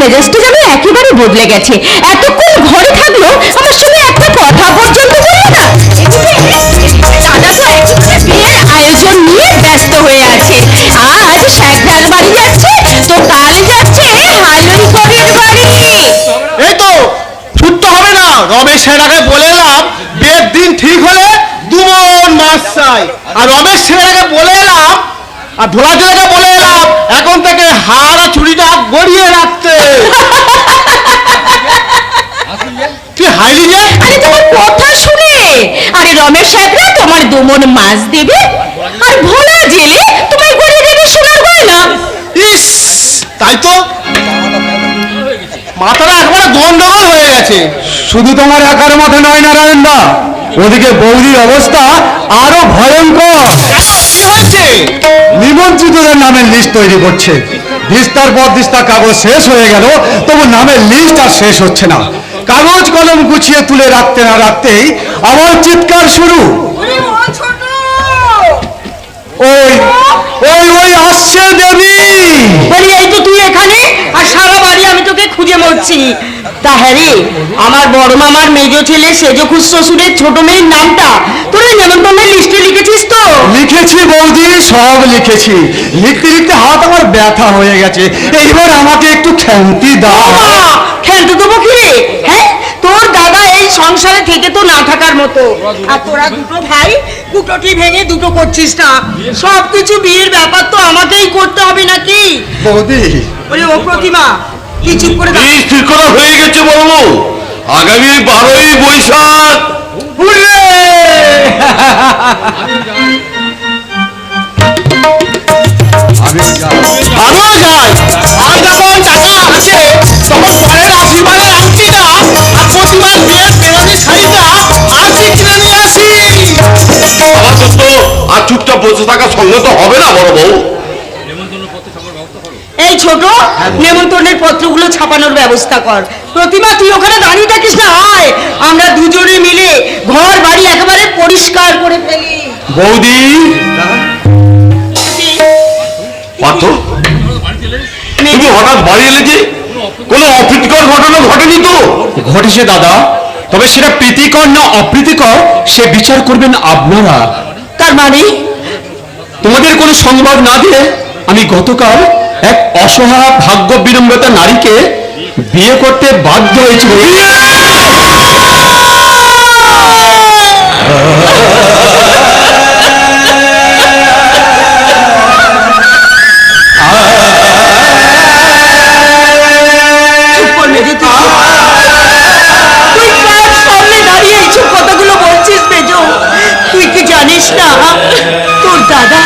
মেজাজটা যেন একেবারে বদলে গেছে। এতক্ষণ ঘরে থাকলো, আমার সঙ্গে একটা কথা পর্যন্ত বলল না। দাদা তো একেবারে বিয়ের আয়োজন নিয়ে ব্যস্ত হয়ে আছে। আজ শ্যাকরার বাড়ি যাচ্ছে, তো কাল যাচ্ছে হালুই কবির বাড়ি। এই তো ছুটতে হবে না, রমেশ সেনাকে বলে এলাম বিয়ের দিন ঠিক হলে 2 মণ মাছ চাই। আর রমেশ সেনাকে বলে এলাম, আর ভোলা জেলাকে বলে এলাম এখন থেকে হার আর ছুরিটা গড়িয়ে রাখতে। তুই হাইলি যে, আরে তোমার কথা শুনে, আরে রমেশ সাহেবরা তোমার 2 মণ মাছ দেবে, আর ভোলা জেলে তোমায় গড়িয়ে দেবে সোনার গয়না। ইস, তাই তো মাথাটা একবারে গন্ডগোল হয়ে গেছে। শুধু তোমার একার মাথা নয় নারায়ণ দা, ওদিকে বৌদির অবস্থা আরো ভয়ঙ্কর। কি হচ্ছে? নিমন্ত্রিতদের নামের লিস্ট তৈরি করছে। দিস্তার পর দিস্তা কাগজ শেষ হয়ে গেল, তবু নামের লিস্ট আর শেষ হচ্ছে না। কাগজ কলম গুছিয়ে তুলে রাখতে না রাখতেই আমার চিৎকার শুরু। ওই ওই ওই আসছে দেবী। বলি এই তো তুই এখানে, আর সারা বাড়ি আমি তোকে খুঁজে মরছি। তা হ্যাঁ রে, আমার বড় মামার মেজো ছেলে সেজখুশ শ্বশুরের ছোট মেয়ের নামটা তোর ওই নেমন্তন্নের লিস্টে লিখেছিস তো? লিখেছি বৌদি, সব লিখেছি। লিখতে লিখতে হাত আমার ব্যথা হয়ে গেছে। এইবার আমাকে একটু খেলতি দাও। খেলতে দেবো কি রে? হ্যাঁ, তোর দাদা এই সংসারে থেকে তো না থাকার মতো, আর তোরা দুটো ভাই কুটোটি ভেঙে দুটো করছিস না। সবকিছু বিয়ের ব্যাপার তো আমাকেই করতে হবে নাকি? বৌদি, ওরে ও প্রতিমা, কি চুপ করে দাঁড়িয়ে এই স্থির করা হয়ে গেছে বলবো, আগামী 12ই বৈশাখ। হুররে! আমিও যাই। আমিও যাই। আর যখন টাকা আছে তখন পরের আশীর্বাদের আংটিটা আর প্রতিমার বিয়ের বেরোনি শাড়িটা আজই কিনে নিয়ে আসি। আমাদের তো আর চুপচাপ বসে থাকা সঙ্গে তো হবে না বড় বউ। এই ছোট, নেমন্তন্নের পত্রগুলো ছাপানোর ব্যবস্থা কর। প্রতিমা তুই ওখানে দাঁড়িয়ে থাকিস না, আয় আমরা দুজনে মিলে ঘর বাড়ি একেবারে পরিষ্কার করে ফেলি। বৌদি, পার্থ, তুমি হঠাৎ বাড়ি এলে যে? কোনো অপ্রীতিকর ঘটনা ঘটেনি তো? ঘটেছে দাদা, তবে সেটা প্রীতিকর না অপ্রীতিকর সে বিচার করবেন আপনারা। তার মানে তোমাদের কোনো সংবাদ না দিয়ে আমি গতকাল এক অসহায় ভাগ্য বিড়ম্বিতা নারীকে বিয়ে করতে বাধ্য হয়েছিল। চুপ কর মেজো, তুই কার সামনে দাঁড়িয়ে এইসব কথাগুলো বলছিস মেজো? তুই কি জানিস না তোর দাদা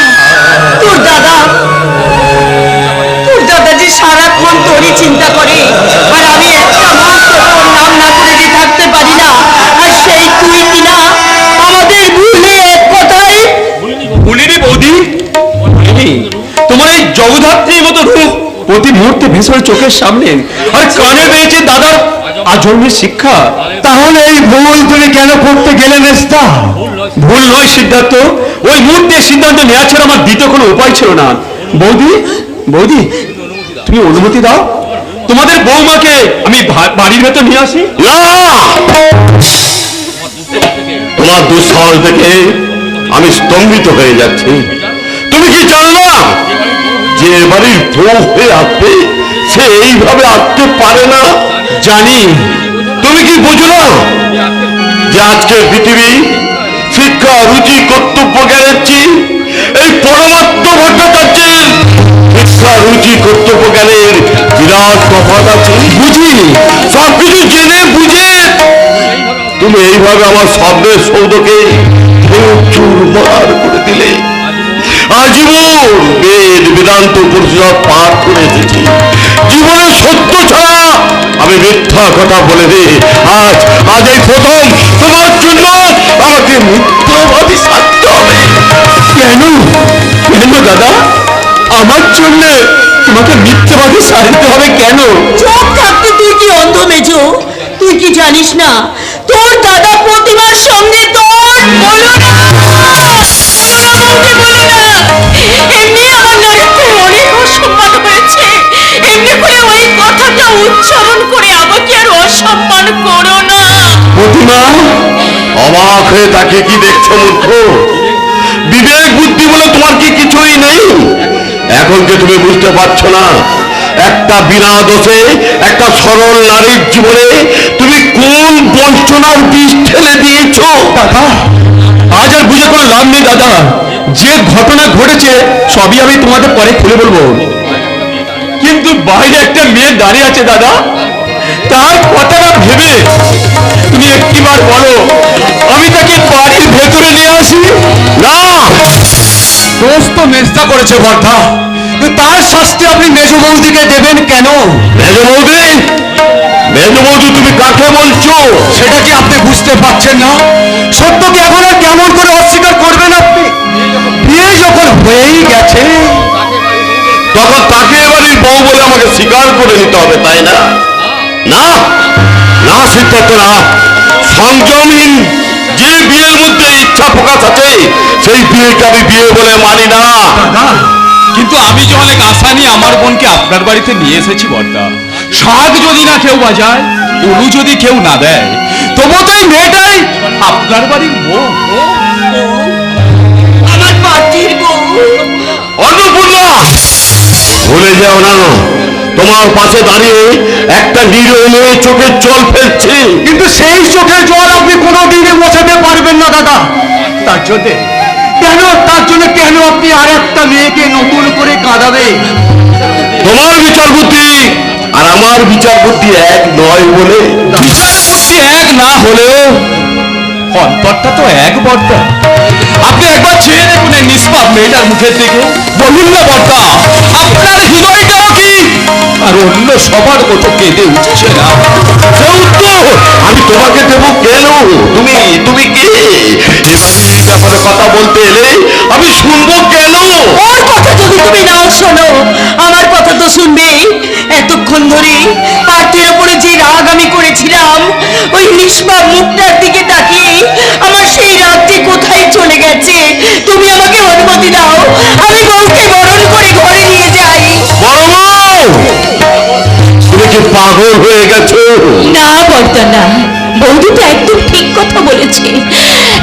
যে সারাক্ষণ তোরই চিন্তা করে, আর আমি একটা মুহূর্ত তোর নাম না করে যে থাকতে পারি না। আর সেই তুই কিনা আমাদের ভুলে এক কথাই ভুলিনি বৌদি, ভুলিনি। তোমার এই জগদ্ধাত্রীর মতো রূপ প্রতি মুহূর্তে ভেসে চোখের সামনে, আর কানে পেয়েছে দাদার আজন্মের শিক্ষা। তাহলে এই ভুল তুমি কেন করতে গেলে নেস্তা? ভুল নয় সিদ্ধার্থ, ওই মুহূর্তে সিদ্ধান্ত নেওয়া ছাড়া আমার দ্বিতীয় কোনো উপায় ছিল না। বৌদি, বৌদি, তুমি অনুমতি দাও, তোমাদের বৌমাকে আমি বাড়ির ভেতর নিয়ে আসি। না, তোমার দুঃসাহস দেখে আমি স্তম্ভিত হয়ে যাচ্ছি। তুমি কি জানো না যে বাড়ির বউ হয়ে আসবে সে এইভাবে আসতে পারে না? জানি। তুমি কি বুঝো না যে আজকের পৃথিবী শিক্ষা, রুচি, কর্তব্য জ্ঞানের চেয়ে এই পরমাত্ম ভট্টাচার্যের শিক্ষা, রুচি, কর্তব্য জ্ঞানের বিরাট তফাৎ আছে। বুঝি, সবকিছু জেনে বুঝে তুমি এইভাবে আমার স্বপ্নের সৌধকে চুরমার করে দিলে। আজীবন বেদ বেদান্ত পরিষদ পাঠ করে এসেছি, জীবনের সত্য ছাড়া আমি মিথ্যা কথা বলে দে। আজ আজ এই প্রথম তোমার জন্য আমাকে মিথ্যাবাদী সাজতে হবে। কেন কেন দাদা, আমার জন্য তোমাকে মিথ্যাবাদী সাজতে হবে কেন? চোখ থাকতে তুই কি অন্ধ মেজো? তুই কি জানিস না তোর দাদা প্রতিমার সঙ্গে তোর বলো না, এমনি আমার নারীত্বের অনেক অসম্মান হয়েছে। এমনি করে ওই কথাটা উচ্চারণ করে আমাকে আর অসম্মান করো না। প্রতিমা, অবাক হয়ে তাকে কি দেখছো মূর্খ? বিবেক বুদ্ধি বলে তোমার কি কিছুই নেই? এখন কি তুমি বুঝতে পারছো না একটা বিনা দোষে একটা সরল নারীর জীবনে তুমি কোন বঞ্চনার বিষ ঠেলে দিয়েছো? দাদা, আজ আর বুঝে কোনো লাভ নেই দাদা। যে ঘটনা ঘটেছে সবই আমি তোমাদের পরে খুলে বলবো, কিন্তু বাইরে একটা মেয়ে দাঁড়িয়ে আছে দাদা, তার কথাটা ভেবে তুমি একটিবার বলো আমি তাকে বাড়ির ভেতরে নিয়ে আসি। না, দোষ তো মেজদা করেছে বর্ধা, তার শাস্তি আপনি মেজ বৌদিকে দেবেন কেন? মেজ বৌদি, মেজ বৌদি তুমি কাকে বলছো? সেটা কি আপনি বুঝতে পারছেন না? সত্যকে এখন আর কেমন করে অস্বীকার করবেন আপনি? বিয়ে যখন হয়েই গেছে তখন তাকে এবারের বউ বলে আমাকে স্বীকার করে নিতে হবে, তাই না? না না সিদ্ধার্থ, না। সংযমহীন যে বিয়ের মধ্যে ইচ্ছা প্রকাশ আছে সেই বিয়েকে আমি বিয়ে বলে মানি না। কিন্তু আমি যে অনেক আশা নিয়ে আমার বোনকে আপনার বাড়িতে নিয়ে এসেছি বর্দা। শাক যদি না কেউ বাজায়, উলু যদি কেউ না দেয়, তবু তো এই মেয়েটাই আপনার বাড়ির বউ। আমার মাটির বউ। অন্নপূর্ণা, ভুলে যাও না, তোমার পাশে দাঁড়িয়ে একটা নিরীহ মেয়ে চোখের জল ফেলছে। কিন্তু সেই চোখের জল আপনি কোনোদিনই মোছাতে পারবেন না দাদা। তার জন্য কেন আপনি আর একটা মেয়েকে নতুন করে কাঁদাবেন? তোমার বিচার বুদ্ধি আর আমার বিচার বুদ্ধি এক নয় বলে। বিচার বুদ্ধি এক না হলেও অন্তরটা তো এক বর্দা। আপনি একবার চেয়ে দেখুন এই নিষ্পাপ মেয়েটার মুখের দিকে। বলুন না বর্দা, আপনার হৃদয়টাও কি আর অন্য সবার মতো কেঁদে উঠছে না? সে উত্তর আমি তোমাকে দেবো কেন? তুমি তুমি কে? এবারে এই ব্যাপারে কথা বলতে এলে আমি শুনবো কেন? ওর কথা যদি তুমি নাও শোনো, আমার কথা তো শুনবেই। এতক্ষণ ধরে পার্থের উপরে যে রাগ আমি করেছিলাম, ওই নিষ্পাপ মুখটার দিকে তাকিয়ে আমার সেই রাগটি কোথায় চলে গেছে? তুমি আমাকে অনুমতি দাও, আমি বউকে বরণ করে ঘরে নিয়ে যাই। বড় বউ, তুমি কি পাগল হয়ে গেছো? না বর্দা না, বৌদি তো একদম ঠিক কথা বলেছে।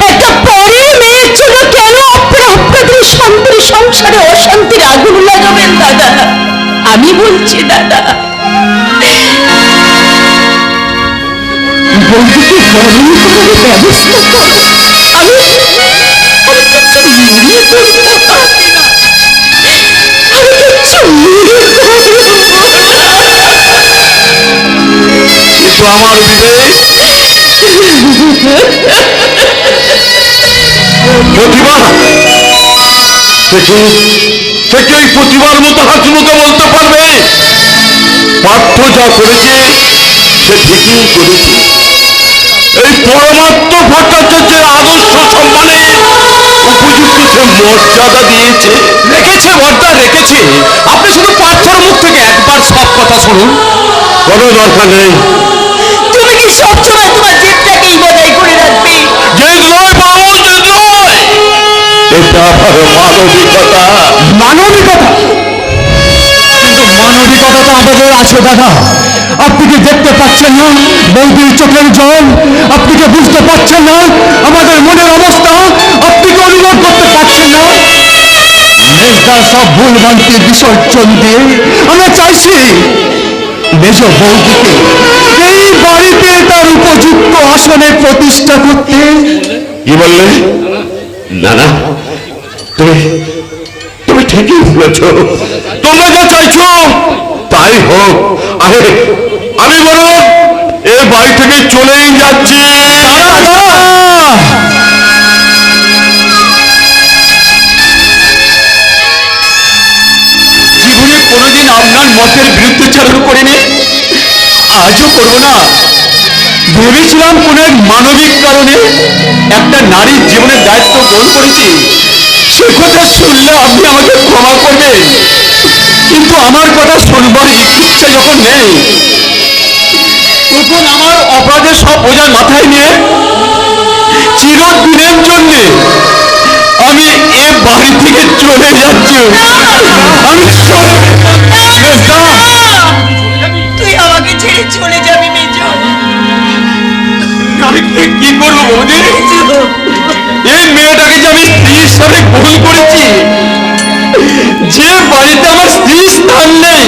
একটা পরের মেয়ের জন্য কেন আপনারা আপনাদের শান্তির সংসারে অশান্তির আগুন লাগাবেন দাদা? আমি বলছি দাদা, বৌদিকে বরণ করার ব্যবস্থা করো। আমি কিচ্ছু মনে করতে পারছি না। আমি কিচ্ছু মনে করতে কিন্তু আমার বিবেক প্রতিভা সে কি ওই প্রতিভার মতো হাসি মুখে বলতে পারবে পার্থ যা করেছে সে ঠিকই করেছে? এই পরমাত্ম ভট্টাচার্যের আদর্শ সম্মানে উপযুক্ত সে মর্যাদা দিয়েছে। রেখেছে বর্দা, রেখেছে। আপনি শুধু পার্থর মুখ থেকে একবার সব কথা শুনুন। কোনো দরকার নেই। তুমি কি সবসময় তোমার জেদটাকেই বজায় করে রাখবে? জেদ নয় বাবু, জেদ নয়, এটা আমার মানবিকতা। মানবিকতা? কিন্তু মানবিকতা তো আমাদের আছে দাদা। আপনি কি দেখতে পাচ্ছেন না বৌদির চোখের জল? আপনি কি বুঝতে পারছেন না আমাদের মনের অবস্থা? আপনি কি অনুভব করতে পারছেন না? মেজদার সব ভুল ভ্রান্তি বিসর্জন দিয়ে আমরা চাইছি মেজ বৌদিকে এই বাড়িতে তার উপযুক্ত আসনে প্রতিষ্ঠা করতে। কি বললে? না না, তুমি তুমি ঠিকই বলেছ। তোমরা যা চাইছো তাই হোক। আমি বরং এ বাড়ি থেকে চলেই যাচ্ছি। জীবনে কোনোদিন আপনার মতের বিরুদ্ধচারণ করিনি, আজও করবো না। ভেবেছিলাম কোন এক মানবিক কারণে একটা নারীর জীবনের দায়িত্ব গ্রহণ করেছি, সে কথা শুনলে আপনি আমাকে ক্ষমা করবেন। কিন্তু আমার কথা শুনবার ইচ্ছা যখন নেই, তখন আমার অপরাধের সব বোঝা মাথায় নিয়ে চিরদিনের জন্য আমি এ বাড়ি থেকে চলে যাচ্ছি। আমি তুই আমাকে ছেড়ে চলে যাবি মেজ? আমি কি করবো বৌদি? এই মেয়েটাকে যে আমি স্ত্রী হিসাবে গ্রহণ করেছি, যে বাড়িতে আমার স্ত্রীর স্থান নেই,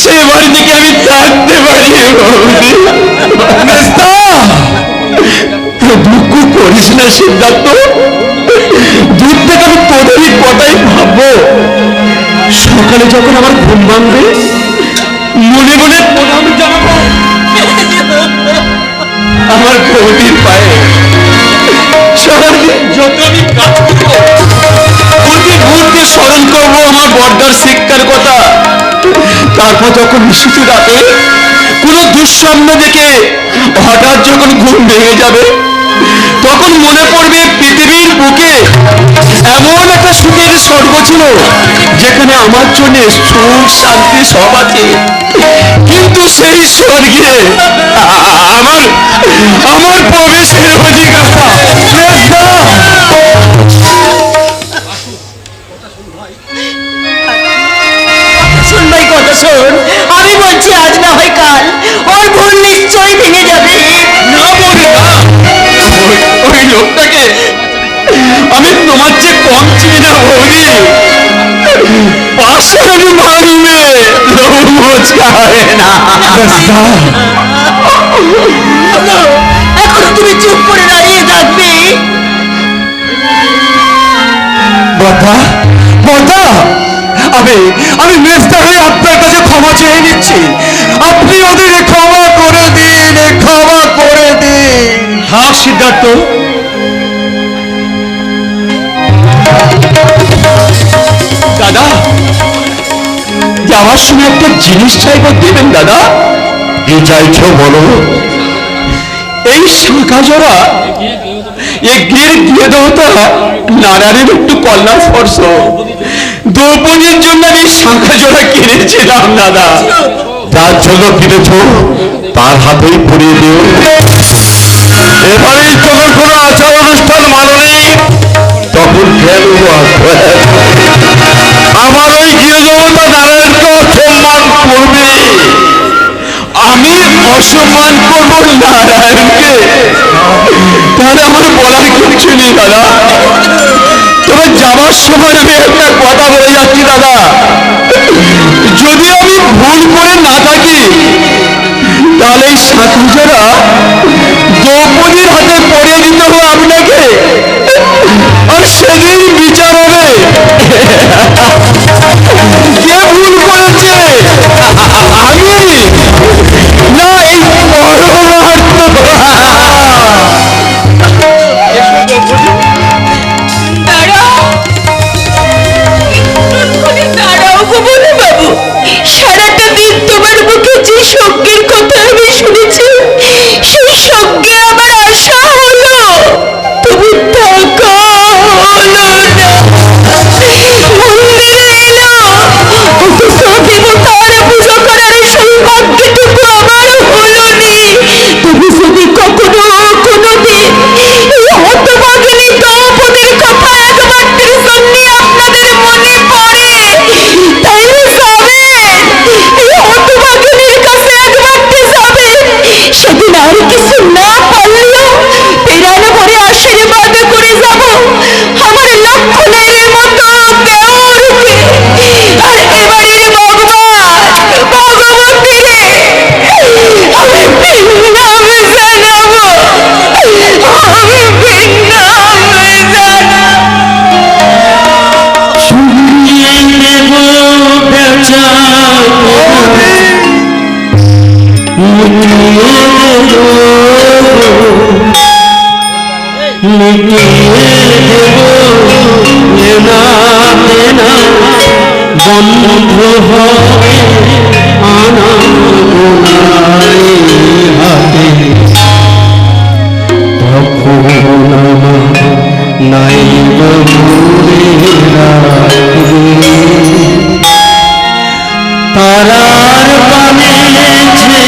সে বাড়ি থেকে আমি থাকতে পারি বৌদি। দুঃখ করিস না সিদ্ধার্থ, দূর থেকে আমি তোদেরই কথাই ভাববো। সকালে যখন আমার ঘুম ভাঙবে, মনে মনে প্রণাম জানাবো আমার বৌদির পায়ে। সারাদিন যত আমি কাজ করবো, প্রতি মুহূর্তে স্মরণ করবো আমার বর্দার শিক্ষার কথা। তারপর যখন শিশু রাতে কোনো দুঃস্বপ্ন দেখে হঠাৎ যখন ঘুম ভেঙে যাবে, তখন মনে পড়বে পৃথিবীর বুকে এমন একটা সুখের স্বর্গ ছিল যেখানে আমার জন্য সুখ শান্তি সব আছে, কিন্তু সেই স্বর্গে আমার আমার প্রবেশের অধিকার শোন ভাই, কথা শোন। আমি বলছি আজ না হয় কাল ওর ভুল নিশ্চয়ই ভেঙে যাবে। না বলি না, ওই লোকটাকে আমি তোমার চেয়ে কম চিনি না বৌদি। পাশার মারলে লোক মোচকাবে না। এখন তুমি চুপ করে দাঁড়িয়ে থাকবে? বর্দা, বর্দা, আমি মেজদা হয়ে আপনার কাছে ক্ষমা চেয়ে নিচ্ছি। আপনি ওদের ক্ষমা করে দিন, ক্ষমা করে দিন। হ্যাঁ সিদ্ধার্থ, দাদা যাওয়ার সময় একটা জিনিস চাইব, দেবেন দাদা? কি চাইছো বলো? এই শাঁখা জোড়া এগিয়ে দিয়ে দেবতা নারায়ণের একটু কল্যাণ স্পর্শ। দ্রৌপদীর জন্য আমি শাঁখা জোড়া কিনেছিলাম দাদা। যার জন্য কিনেছ তার হাতেই পরিয়ে দিও। এবারে যখন কোনো আচার অনুষ্ঠান মাননি তখন খেয়াল আমার ওই গৃহদেবতা নারায়ণকে অসম্মান করবে। আমি অসম্মান করবো নারায়ণকে? তাহলে আমার বলার কিছু নেই দাদা। তবে যাওয়ার সময় আমি একটা কথা বলে যাচ্ছি দাদা, যদি আমি ভুল করে না থাকি তাহলে এই শাঁখা দ্রৌপদীর হাতে পড়িয়ে দিতে হবে আপনাকে, আর সেদিন বিচার হবে কে ভুল করেছে, আমি না এই দাঁড়াও গো বলে বাবু, সারাটা দিন তোমার মুখে যে সজ্ঞের কথা আমি শুনেছি, সেই সজ্ঞে আমার আশা হলো, তবু টাকা হলো না। মন্দিরে এলো, অথচ দেবতার পুজো করার সৌভাগ্যটুকু আমার হলো নি। তবু যদি কখনো কোনোদিন এই হতভাগিনী দ্রৌপদীর কথা একমাত্রের জন্য আপনাদের মনে পড়ে, তাইলে যাবেন, এই হতভাগিনীর কাছে একমাত্র যাবেন। সেদিন আর কিছু না পারলেও পেরানো ভরে আশীর্বাদ করে যাব আমার লক্ষণের মতো দেওরকে। আর এবারের ভগবান ভগবতী রে আমি বিন্নাম জানাবো, আমি বিন্নাম তারার পানে আমি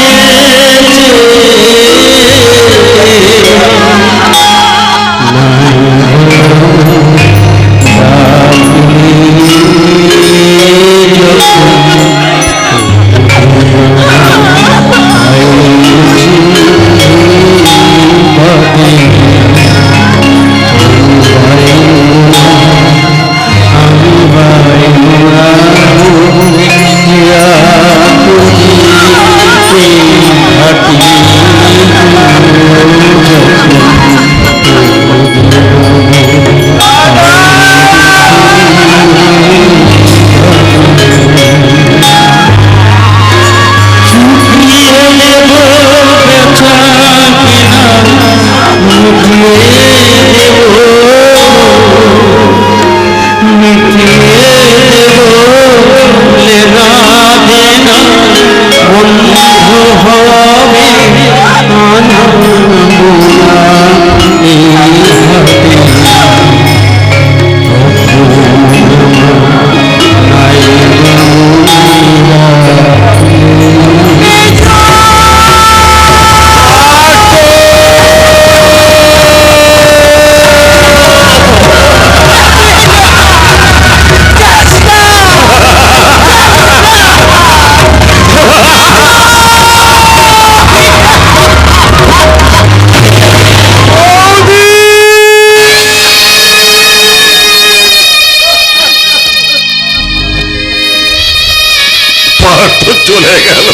পার্থ চলে গেল,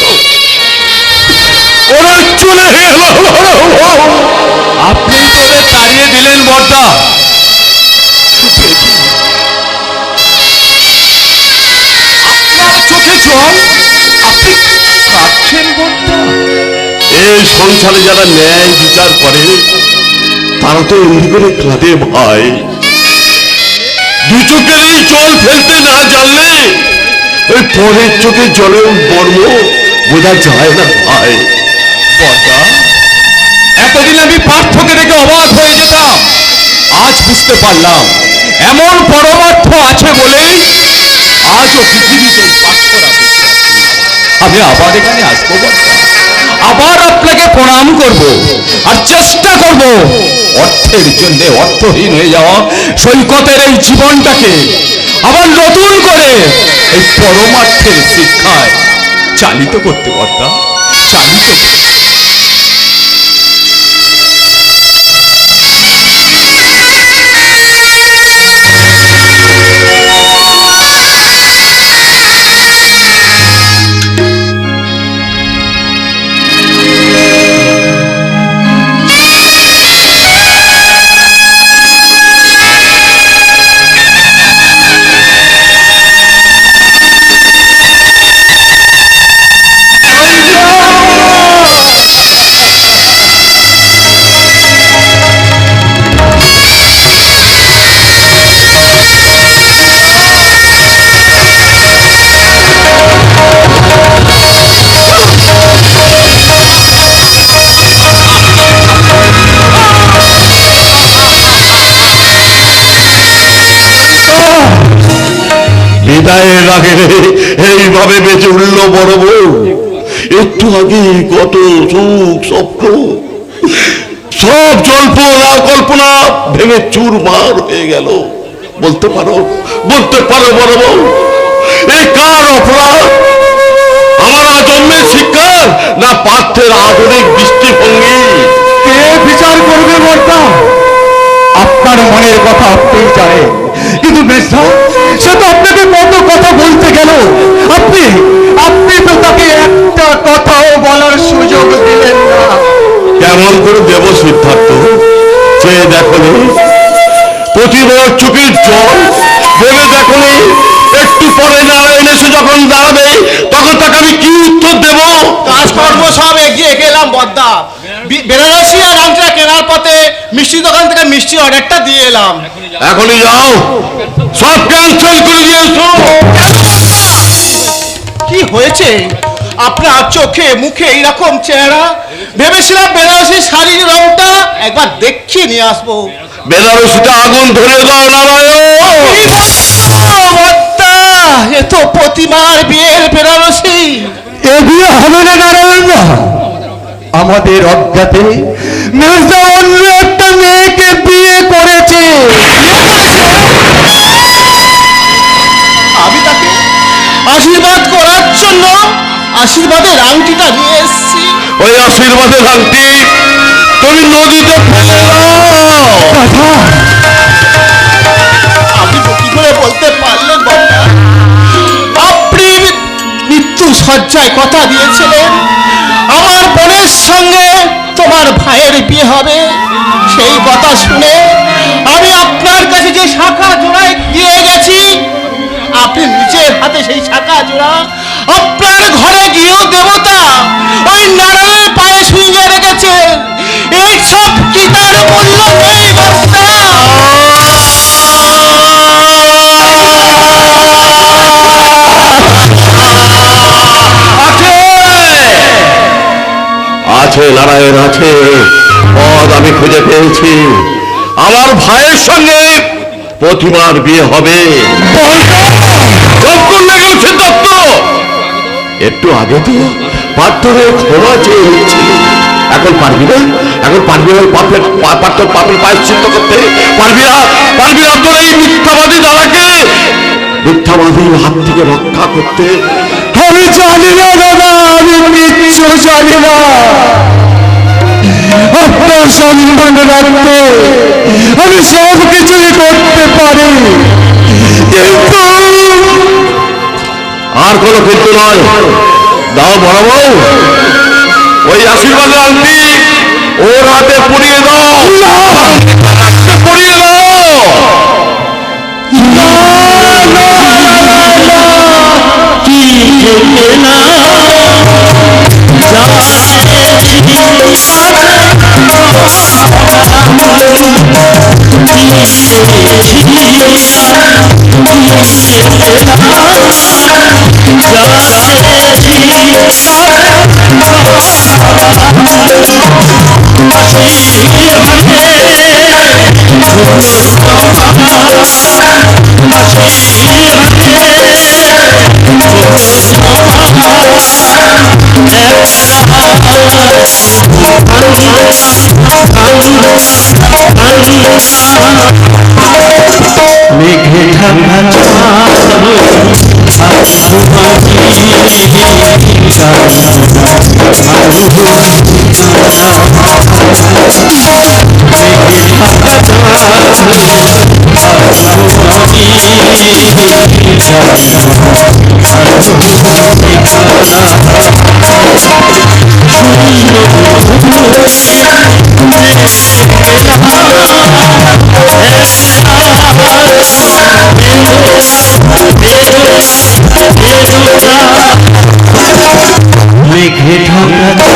ওরা চলে গেল। আপনি তো ওদের তাড়িয়ে দিলেন বর্দা। আপনার চোখে জল, আপনি কাঁদছেন বর্দা? এই সংসারে যারা ন্যায় বিচার করে তারা তো এমনি করে কাঁদে ভাই। দু চোখের এই জল ফেলতে না জানলে ওই পরের চোখে জলের মর্ম বোঝা যায় না ভাই। বর্দা, এতদিন আমি পার্থকে দেখে অবাক হয়ে যেতাম, আজ বুঝতে পারলাম এমন পরমার্থ আছে বলেই আজও পৃথিবীতে বাস করা বেঁচে আছি। আমি আবার এখানে আসবো বর্দা, আবার আপনাকে প্রণাম করব আর চেষ্টা করব অর্থের জন্য অর্থহীন হয়ে যাওয়া সৈকতের এই জীবনটাকে আবার নতুন করে এই পরমার্থের শিক্ষায় চালিত করতে বর্দা, চালিত করতে। বিদায়ের আগে এইভাবে বেঁচে উঠল বড় বউ। একটু আগে কত সুখ স্বপ্ন সব জল্পনা কল্পনা ভেঙে চুরমার হয়ে গেল। বলতে পারো বড় বউ, এই কার অপরাধ? আমার আজন্মের শিক্ষা না পার্থের আধুনিক দৃষ্টিভঙ্গি? কে বিচার করবে বর্দা? আপনার মনের কথা আপনি জানেন, কিন্তু মেজদা সে তো আপনাকে কত কথা বলতে গেল, আপনি তো তাকে একটা কথাও বলার সুযোগ দিলেন না। কেমন করে দেব সিদ্ধার্থ? চেয়ে দেখনি প্রতিবার চোখের জল, ভেবে দেখনি একটু পরে নারায়ণ এসে যখন দাঁড়াবে তখন তাকে আমি কি উত্তর দেব? কাজকর্ম সব এগিয়ে গেলাম বদ্দা, বেনারসি আর আংটা কেনার পথে মিষ্টি দোকান থেকে মিষ্টি অর্ডারটা দিয়ে এলাম। এখনই যাও, সব ক্যান্সেল করে দিয়েছো। কি হয়েছে আপনার চোখে মুখে এইরকম চেহারা? ভেবেছিলাম বেনারসি শাড়ির রংটা একবার দেখিয়ে নিয়ে আসবো। বেনারসিটা আগুন ধরে দাও নারায়ণ। বদ্দা, এ তো প্রতিমার বিয়ের বেনারসি। এ বিয়ে হবে না নারায়ণ দা, আমাদের অজ্ঞাতে মেজদা অন্য একটা মেয়েকে বিয়ে করেছে। আমি তাকে আশীর্বাদ করার জন্য আশীর্বাদের আংটিটা নিয়ে এসেছি। ওই আশীর্বাদের আংটি তুমি নদীতে ফেলে দাও। আপনি কি করে বলতে পারলেন বদ্দা? আপনি মৃত্যু শয্যায় কথা দিয়েছিলেন আমার বোনের সঙ্গে তোমার ভাইয়ের বিয়ে হবে। সেই কথা শুনে আমি আপনার কাছে যে শাখা জোড়ায় দিয়ে গেছি, আপনি নিজের হাতে সেই শাখা জোড়া আপনার ঘরে গিয়েও দেবতা ওই নারায়ণের পায়ে শুয়ে রেখেছে। এই সব কি তার মূল্য নেই বদ্দা? আছে নারায়ণ আছে, পদ আমি খুঁজে পেয়েছি। আমার ভাইয়ের সঙ্গে প্রতিমার বিয়ে হবে। সিদ্ধার্থ একটু আগে তো পাথরে ক্ষমা চেয়ে নিচ্ছিল, এখন পারবি না? এখন পারবি না পাথর পাপের প্রায়শ্চিত্ত করতে? পারবি না তোর এই মিথ্যাবাদী দাদাকে মিথ্যাবাদীর হাত থেকে রক্ষা করতে? আমি জানি না দাদা, আমি কিচ্ছু জানি না। আপনার সম্মান রাখতে আমি সব কিছুই করতে পারি, কিন্তু আর কোনো কিন্তু নয়। দাও বড় বউ, ওই আশীর্বাদের আংটি ওর হাতে পরিয়ে দাও, পরিয়ে দাও। মেঘে ঢাকা মেঘে ঢাকা